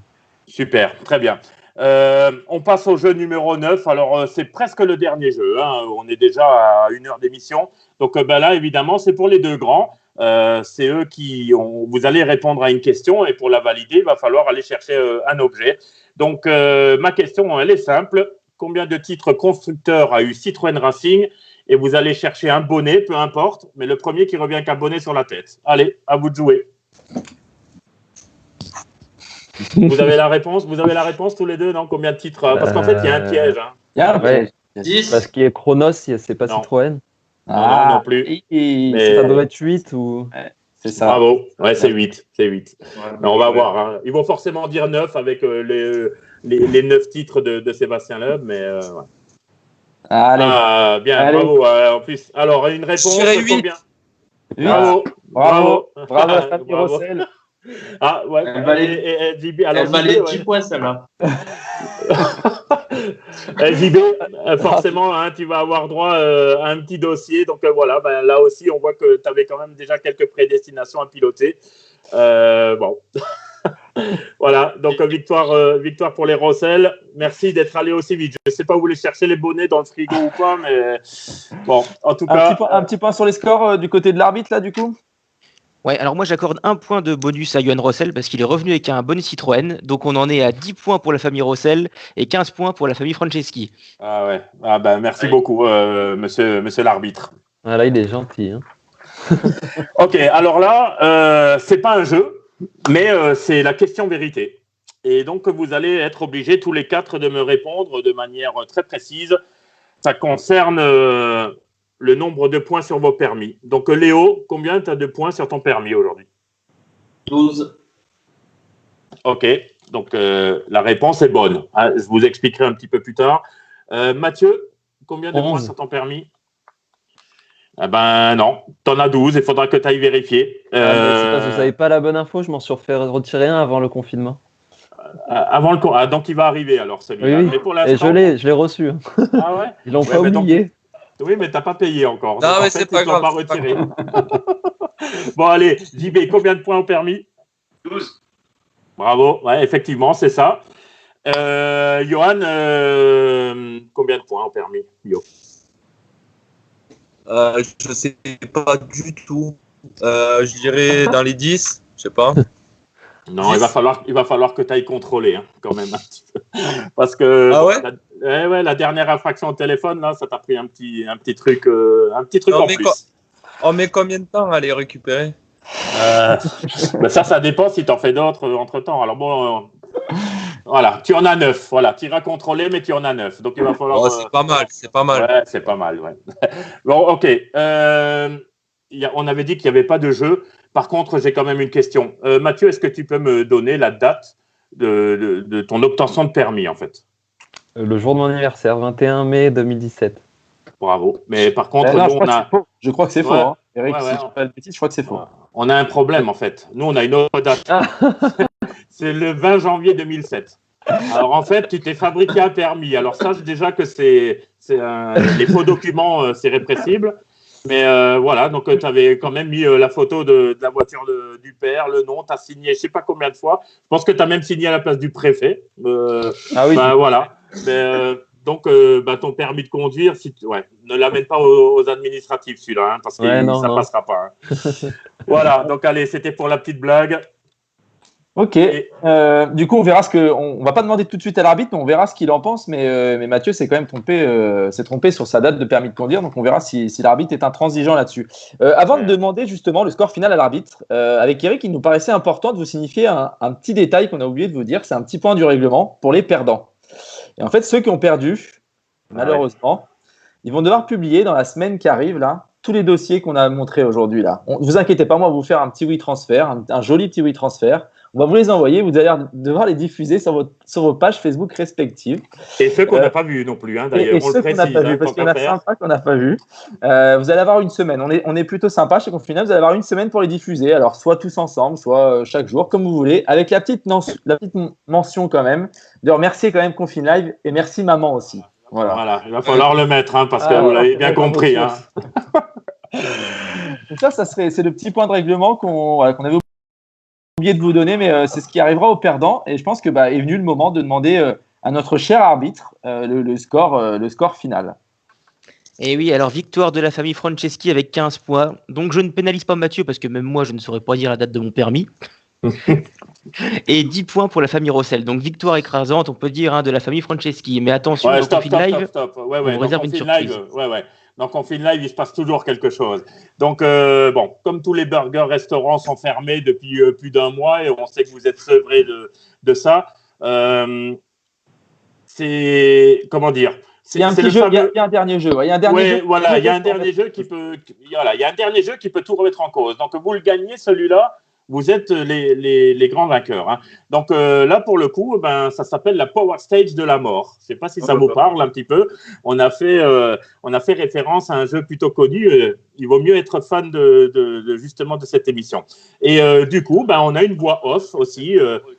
Super, très bien. On passe au jeu numéro 9. Alors, c'est presque le dernier jeu. Hein. On est déjà à 1 heure d'émission. Donc là, évidemment, c'est pour les deux grands. C'est eux vous allez répondre à une question et pour la valider, il va falloir aller chercher un objet. Donc, ma question, elle est simple. Combien de titres constructeurs a eu Citroën Racing? Et vous allez chercher un bonnet, peu importe, mais le premier qui revient avec un bonnet sur la tête. Allez, à vous de jouer. Vous avez la réponse tous les deux, non? Combien de titres? Parce qu'en fait, il y a un piège. Hein. Ouais, 10. parce qu'il y a Chronos, c'est pas Non. Citroën. Non plus. Ça doit être 8 ou. C'est ça. Bravo. Ouais, c'est 8. C'est 8. Ouais, Mais on va voir. Hein. Ils vont forcément dire 9 avec les 9 titres de Sébastien Loeb, mais ouais. Allez. Bien, Allez. bravo. En plus, alors une réponse. Je dirais 8. Combien? Bravo. Bravo à Fabien Bravo. Rossel. Ah ouais. Elle valait- Elle valait 10 points, celle-là. JB, forcément, hein, tu vas avoir droit à un petit dossier. Donc voilà, là aussi, on voit que tu avais quand même déjà quelques prédestinations à piloter. Bon. Voilà, donc victoire pour les Rossel. Merci d'être allé aussi vite. Je ne sais pas où vous voulez chercher les bonnets dans le frigo ou pas, mais bon, en tout cas. Un petit point sur les scores du côté de l'arbitre, là, du coup. Ouais, alors moi j'accorde 1 point de bonus à Johan Rossel parce qu'il est revenu avec un bonus Citroën. Donc on en est à 10 points pour la famille Rossel et 15 points pour la famille Franceschi. Ah ouais. Merci beaucoup, monsieur l'arbitre. Ah, là, il est gentil. Hein. Ok, alors là, c'est pas un jeu, mais c'est la question vérité. Et donc vous allez être obligés tous les 4 de me répondre de manière très précise. Ça concerne le nombre de points sur vos permis. Donc Léo, combien tu as de points sur ton permis aujourd'hui? 12. Ok, donc la réponse est bonne. Hein, je vous expliquerai un petit peu plus tard. Mathieu, combien de 11. points sur ton permis? Eh ben non, tu en as 12, il faudra que tu ailles vérifier. C'est parce que vous n'avez pas la bonne info, je m'en suis fait retirer un avant le confinement. Donc il va arriver alors celui-là. Oui. Mais pour Et l'instant, je l'ai reçu. Ah ouais. Ils l'ont Ouais, pas mais donc- oublié. Oui, mais tu n'as pas payé encore. Non, Donc, mais en fait, c'est pas ils t'ont grave. pas retiré. Bon, allez, JB, combien de points au permis? 12. Bravo, ouais, effectivement, c'est ça. Johan, combien de points au permis? Yo. Je sais pas du tout. Je dirais dans les 10, je sais pas. Non, il va falloir que tu ailles contrôler, hein, quand même, un petit peu. Parce que Ah ouais la dernière infraction au téléphone, là, ça t'a pris un petit truc Non, en mais plus. On met combien de temps à les récupérer? Ben ça dépend si tu en fais d'autres entre-temps. Alors bon, voilà, tu en as 9. Voilà, tu iras contrôler, mais tu en as 9. Donc il va falloir... Oh, c'est pas mal, c'est pas mal. Ouais, c'est pas mal, ouais. Bon, ok. On avait dit qu'il n'y avait pas de jeu. Par contre, j'ai quand même une question. Mathieu, est-ce que tu peux me donner la date de ton obtention de permis, en fait? Le jour de mon anniversaire, 21 mai 2017. Bravo. Mais par contre, non, nous, je crois que c'est faux. Ouais. Hein. Eric, Ouais, si je ne dis pas de bêtises, je crois que c'est faux. On a un problème, en fait. Nous, on a une autre date. C'est le 20 janvier 2007. Alors, en fait, tu t'es fabriqué un permis. Alors, sache déjà que les faux documents, c'est répressible. Mais voilà, donc tu avais quand même mis la photo de la voiture du père, le nom, tu as signé je ne sais pas combien de fois. Je pense que tu as même signé à la place du préfet. Ah oui. Voilà. Donc, ton permis de conduire, ne l'amène pas aux administratifs, celui-là, hein, parce que ça ne passera pas. Hein. Voilà, donc allez, c'était pour la petite blague. Ok. Du coup, on verra on va pas demander tout de suite à l'arbitre, mais on verra ce qu'il en pense. Mais Mathieu s'est quand même trompé sur sa date de permis de conduire, donc on verra si l'arbitre est intransigeant là-dessus. Avant de demander justement le score final à l'arbitre, avec Eric, il nous paraissait important de vous signifier un petit détail qu'on a oublié de vous dire. C'est un petit point du règlement pour les perdants. Et en fait, ceux qui ont perdu, malheureusement, ils vont devoir publier dans la semaine qui arrive là tous les dossiers qu'on a montrés aujourd'hui là. Ne vous inquiétez pas, moi, on va vous faire un petit WeTransfer, un joli petit WeTransfer. On va vous les envoyer, vous allez devoir les diffuser sur vos pages Facebook respectives. Et ceux qu'on n'a pas vus non plus, hein, d'ailleurs. Et ceux qu'on n'a pas vus, parce qu'il y en a sympa qu'on n'a pas vus. Vous allez avoir une semaine. On est plutôt sympa chez Confinal. Vous allez avoir une semaine pour les diffuser. Alors, soit tous ensemble, soit chaque jour, comme vous voulez, avec la petite mention quand même, de remercier quand même Confin Live et merci maman aussi. Voilà. Il va falloir le mettre, hein, parce que vous l'avez bien compris. Hein. Donc c'est le petit point de règlement qu'on avait oublié de vous donner, mais c'est ce qui arrivera aux perdants. Et je pense que est venu le moment de demander à notre cher arbitre le score final. Et oui, alors victoire de la famille Franceschi avec 15 points. Donc je ne pénalise pas Mathieu parce que même moi je ne saurais pas dire la date de mon permis. Et 10 points pour la famille Rossel. Donc victoire écrasante, on peut dire, de la famille Franceschi. Mais attention, dans Confin Live, on réserve une surprise. Dans Confin Live, il se passe toujours quelque chose. Donc, comme tous les burgers-restaurants sont fermés depuis plus d'un mois et on sait que vous êtes sevrés de ça, c'est… Comment dire ? Il y a un petit jeu, il y a un dernier jeu. Il y a un dernier jeu. Voilà, il y a un dernier jeu qui peut tout remettre en cause. Donc, vous le gagnez, celui-là, vous êtes les grands vainqueurs. Hein. Donc là, pour le coup, ça s'appelle la Power Stage de la mort. Je ne sais pas si ça vous parle un petit peu. On a fait référence à un jeu plutôt connu. Il vaut mieux être fan justement de cette émission. Et du coup, on a une voix off aussi.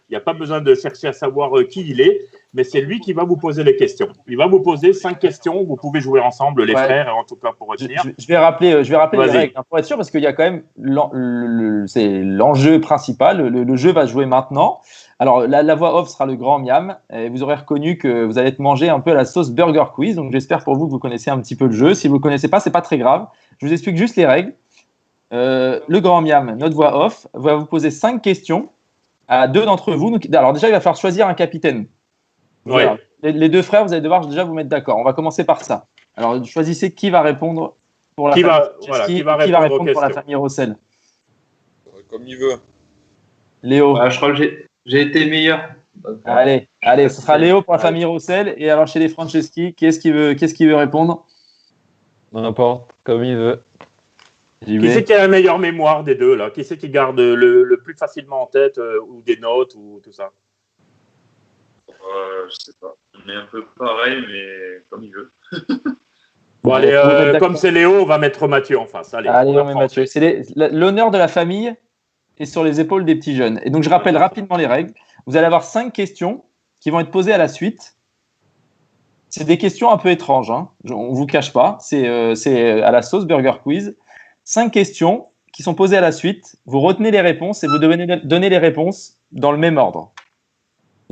Il n'y a pas besoin de chercher à savoir qui il est, mais c'est lui qui va vous poser les questions. Il va vous poser 5 questions. Vous pouvez jouer ensemble, les frères, en tout cas pour retenir. Je vais rappeler les règles pour être sûr, parce qu'il y a quand même c'est l'enjeu principal. Le jeu va se jouer maintenant. Alors, la voix off sera le grand miam. Et vous aurez reconnu que vous allez être mangé un peu à la sauce Burger Quiz. Donc, j'espère pour vous que vous connaissez un petit peu le jeu. Si vous ne le connaissez pas, ce n'est pas très grave. Je vous explique juste les règles. Le grand miam, notre voix off, va vous poser 5 questions à 2 d'entre vous. Donc, alors, déjà, il va falloir choisir un capitaine. Voilà. Les 2 frères, vous allez devoir déjà vous mettre d'accord. On va commencer par ça. Alors, choisissez qui va répondre pour la famille répondre pour la famille Rossel. Comme il veut. Léo. Je crois que j'ai été meilleur. Allez, ce sera Léo pour la famille Rossel. Et alors, chez les Franceschi, qu'est-ce qui veut répondre? N'importe, comme il veut. Qui c'est qui a la meilleure mémoire des deux là? Qui c'est qui garde le plus facilement en tête ou des notes ou tout ça? Je sais pas. On est un peu pareil, mais comme il veut. Bon, allez, comme c'est Léo, on va mettre Mathieu en face. Allez, on met Mathieu. C'est l'honneur de la famille est sur les épaules des petits jeunes. Et donc, je rappelle rapidement les règles. Vous allez avoir 5 questions qui vont être posées à la suite. C'est des questions un peu étranges, hein. On ne vous cache pas. C'est à la sauce Burger Quiz. 5 questions qui sont posées à la suite. Vous retenez les réponses et vous devez donner les réponses dans le même ordre.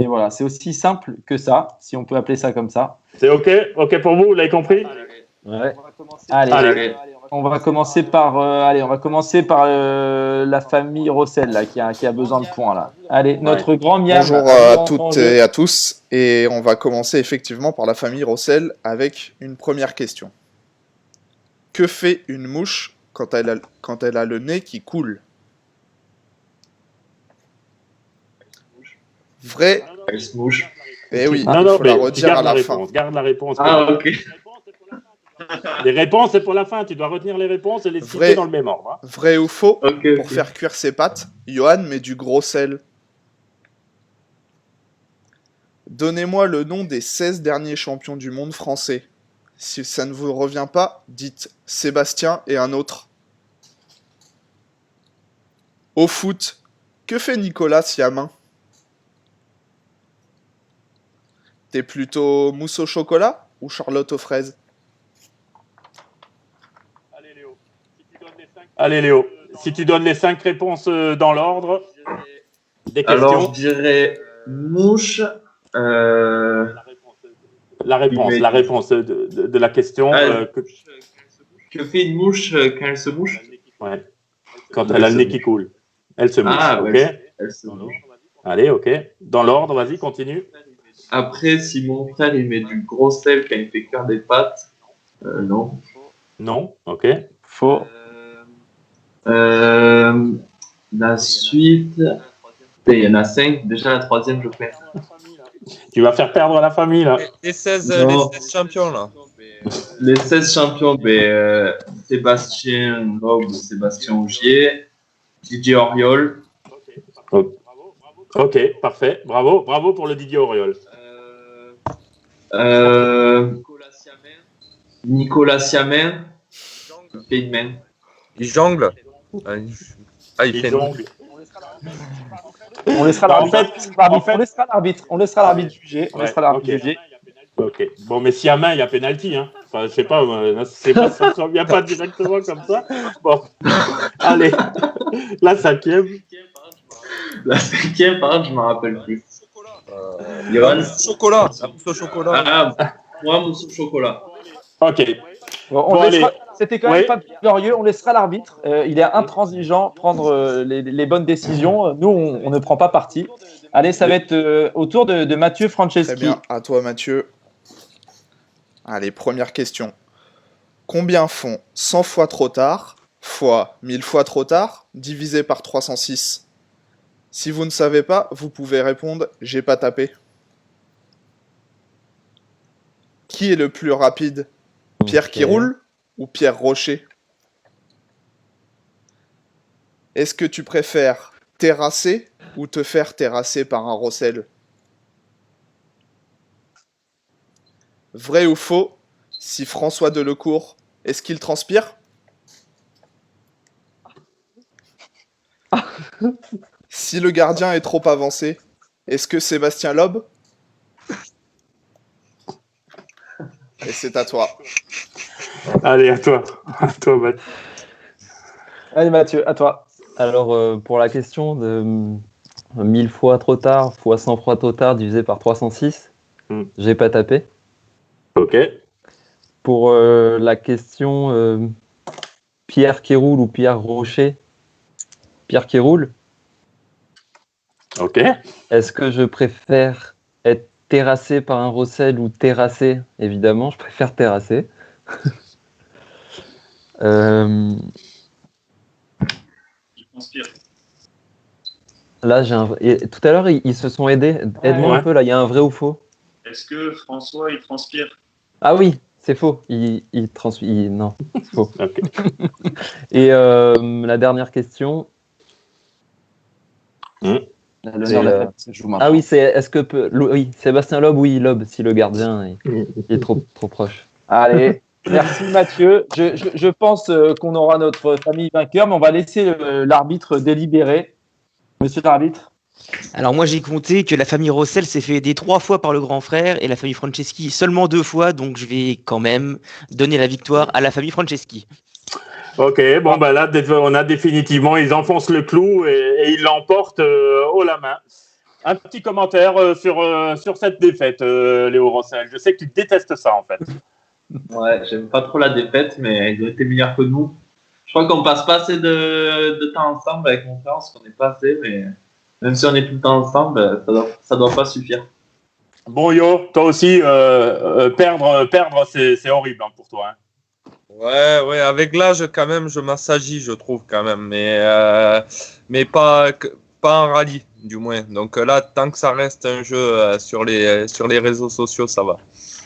Et voilà, c'est aussi simple que ça, si on peut appeler ça comme ça. C'est OK? OK pour vous? Vous l'avez compris? Ouais. Allez. On va commencer par, la famille Rossel là, qui a besoin de points là. Allez, notre grand Miam. Bonjour à toutes et à tous, et on va commencer effectivement par la famille Rossel avec une première question. Que fait une mouche quand elle a le nez qui coule? Vrai? Elle se mouche. Eh oui, Non, il faut mais la redire à la réponse, fin. garde la réponse. Ah, ok. Les réponses, c'est pour la fin. Tu dois retenir les réponses et les citer dans le même ordre. Hein. Vrai ou faux? Ok. Pour faire cuire ses pâtes, Johan met du gros sel. Donnez-moi le nom des 16 derniers champions du monde français. Si ça ne vous revient pas, dites Sébastien et un autre. Au foot, que fait Nicolas Siamin? T'es plutôt mousse au chocolat ou Charlotte aux fraises? Allez Léo, si tu donnes les 5 réponses dans l'ordre des questions. Alors, je dirais mouche. La réponse de la question. Que fait une mouche quand elle se mouche? Ouais. Quand elle a le nez qui coule. Elle se mouche, ok? Elle se mouche. Allez, ok. Dans l'ordre, vas-y, continue. Après, si mon frère il met du gros sel quand il fait cuire des pâtes, non. Non, ok. Faux. La suite, il y en a 5. Déjà, la troisième, je perds. Tu vas faire perdre la famille, là. Les 16 champions, là. Les 16 champions, Sébastien Loeb, Sébastien Ogier, Didier Auriol. Ok, parfait. Bravo pour le Didier Auriol. Nicolas Siamin. Il fait une main. Il jongle. Il fait jongle. On laissera l'arbitre. On laissera l'arbitre juger. Ok. Bon, mais si à main, il y a pénalty. Hein. Enfin, je sais pas, ça ne revient pas directement comme ça. Bon, allez. La 5e. La 5e, par contre, je ne m'en rappelle plus. Johan. Chocolat. La mousse au chocolat. Moi, mousse au chocolat. Ok. C'était quand même pas glorieux. On laissera l'arbitre. Il est intransigeant, prendre les bonnes décisions. Nous, on ne prend pas parti. Allez, ça va être au tour de Mathieu Franceschi. Très bien, à toi Mathieu. Allez, première question. Combien font 100 fois trop tard fois 1000 fois trop tard divisé par 306? Si vous ne savez pas, vous pouvez répondre « J'ai pas tapé ». Qui est le plus rapide? Pierre qui roule ou Pierre Rocher? Est-ce que tu préfères terrasser ou te faire terrasser par un Rossel? Vrai ou faux? Si François Delecourt, est-ce qu'il transpire? Si le gardien est trop avancé, est-ce que Sébastien Loeb? Et c'est à toi. Allez, à toi. Mathieu. Allez, Mathieu, à toi. Alors, pour la question de 1000 fois trop tard fois 100 fois trop tard divisé par 306, j'ai pas tapé. Ok. Pour la question Pierre qui roule ou Pierre Rocher, Pierre qui roule. Ok. Est-ce que je préfère être terrassé par un Rossel ou terrassé? Évidemment, je préfère terrasser. Il transpire. Là, et tout à l'heure, ils se sont aidés. Aide-moi un peu, là, il y a un vrai ou faux? Est-ce que François, il transpire? Ah oui, c'est faux. Il transpire. Non, c'est faux. Okay. Et la dernière question. Ah oui, est-ce que oui, Sébastien Loeb, oui, Loeb, si le gardien est trop proche. Allez, merci Mathieu. Je pense qu'on aura notre famille vainqueur, mais on va laisser l'arbitre délibérer. Monsieur l'arbitre. Alors moi j'ai compté que la famille Rossel s'est fait aider 3 fois par le grand frère et la famille Franceschi seulement 2 fois, donc je vais quand même donner la victoire à la famille Franceschi. Ok, bon bah là on a définitivement, ils enfoncent le clou et ils l'emportent haut la main. Un petit commentaire sur cette défaite, Léo Rossel. Je sais que tu détestes ça en fait. Ouais, j'aime pas trop la défaite, mais ils ont été meilleurs que nous. Je crois qu'on passe pas assez de temps ensemble avec mon frère, parce qu'on n'est pas assez, mais même si on est tout le temps ensemble, ça doit pas suffire. Bon Yo, toi aussi, perdre c'est horrible hein, pour toi. Hein. Ouais, avec l'âge quand même, je m'assagis, je trouve quand même, mais pas en rallye du moins. Donc là, tant que ça reste un jeu sur les réseaux sociaux, ça va.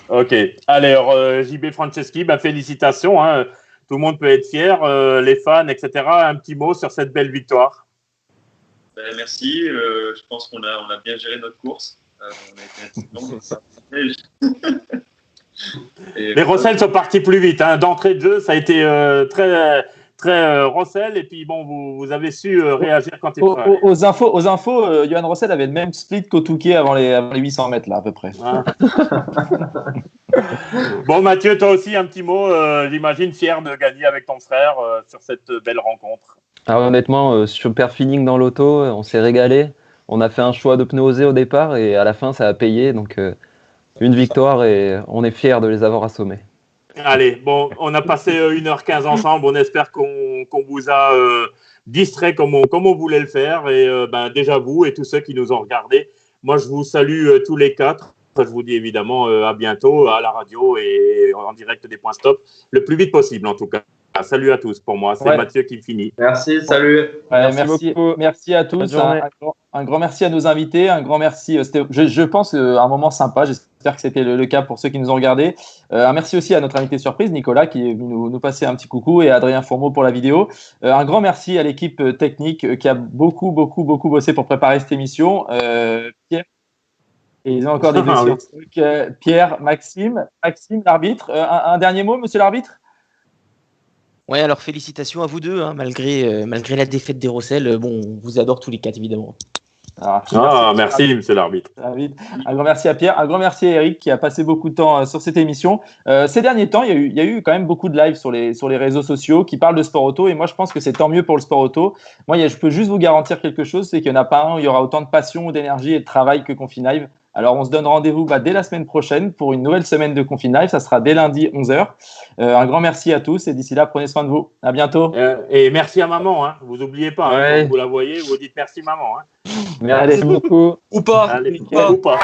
Ok, allez, alors, JB Franceschi, félicitations, hein. Tout le monde peut être fier, les fans, etc. Un petit mot sur cette belle victoire. Merci, je pense qu'on a bien géré notre course. On a été un Les Rossel sont partis plus vite. Hein. D'entrée de jeu, ça a été très Rossel. Et puis, bon, vous avez su réagir quand il faut. Aux infos, Johan Rossel avait le même split qu'au Touquet avant les 800 mètres, là, à peu près. Ah. Bon, Mathieu, toi aussi, un petit mot. J'imagine fier de gagner avec ton frère sur cette belle rencontre. Ah, honnêtement, super feeling dans l'auto. On s'est régalé. On a fait un choix de pneus osés au départ et à la fin, ça a payé. Donc, une victoire et on est fiers de les avoir assommés. Allez, bon, on a passé 1h15 ensemble. On espère qu'on vous a distrait comme on voulait le faire. Et déjà vous et tous ceux qui nous ont regardés. Moi, je vous salue tous les 4. Je vous dis évidemment à bientôt à la radio et en direct des points stop, le plus vite possible en tout cas. Salut à tous pour moi, c'est Mathieu qui finit. Merci, salut. Merci à tous. Un grand merci à nos invités. Un grand merci. Je pense un moment sympa. J'espère que c'était le cas pour ceux qui nous ont regardés. Un merci aussi à notre invité surprise, Nicolas, qui est venu nous passer un petit coucou, et à Adrien Fourmeau pour la vidéo. Un grand merci à l'équipe technique qui a beaucoup bossé pour préparer cette émission. Pierre. Et ils ont encore des questions. Pierre, Maxime, l'arbitre. Un dernier mot, monsieur l'arbitre? Ouais, alors félicitations à vous deux, hein, malgré la défaite des Rossel. Bon, on vous adore tous les 4, évidemment. Merci, monsieur l'arbitre. Un grand merci à Pierre, un grand merci à Eric qui a passé beaucoup de temps sur cette émission. Ces derniers temps, il y a eu quand même beaucoup de lives sur les réseaux sociaux qui parlent de sport auto, et moi je pense que c'est tant mieux pour le sport auto. Moi, je peux juste vous garantir quelque chose, c'est qu'il n'y en a pas un où il y aura autant de passion, d'énergie et de travail que Confine Live. Alors, on se donne rendez-vous dès la semaine prochaine pour une nouvelle semaine de Confine Live. Ça sera dès lundi 11h. Un grand merci à tous et d'ici là, prenez soin de vous. À bientôt. Et merci à maman. Hein. Vous n'oubliez pas. Hein, quand vous la voyez, vous dites merci maman. Hein. Merci beaucoup. Ou pas. Allez, ou pas.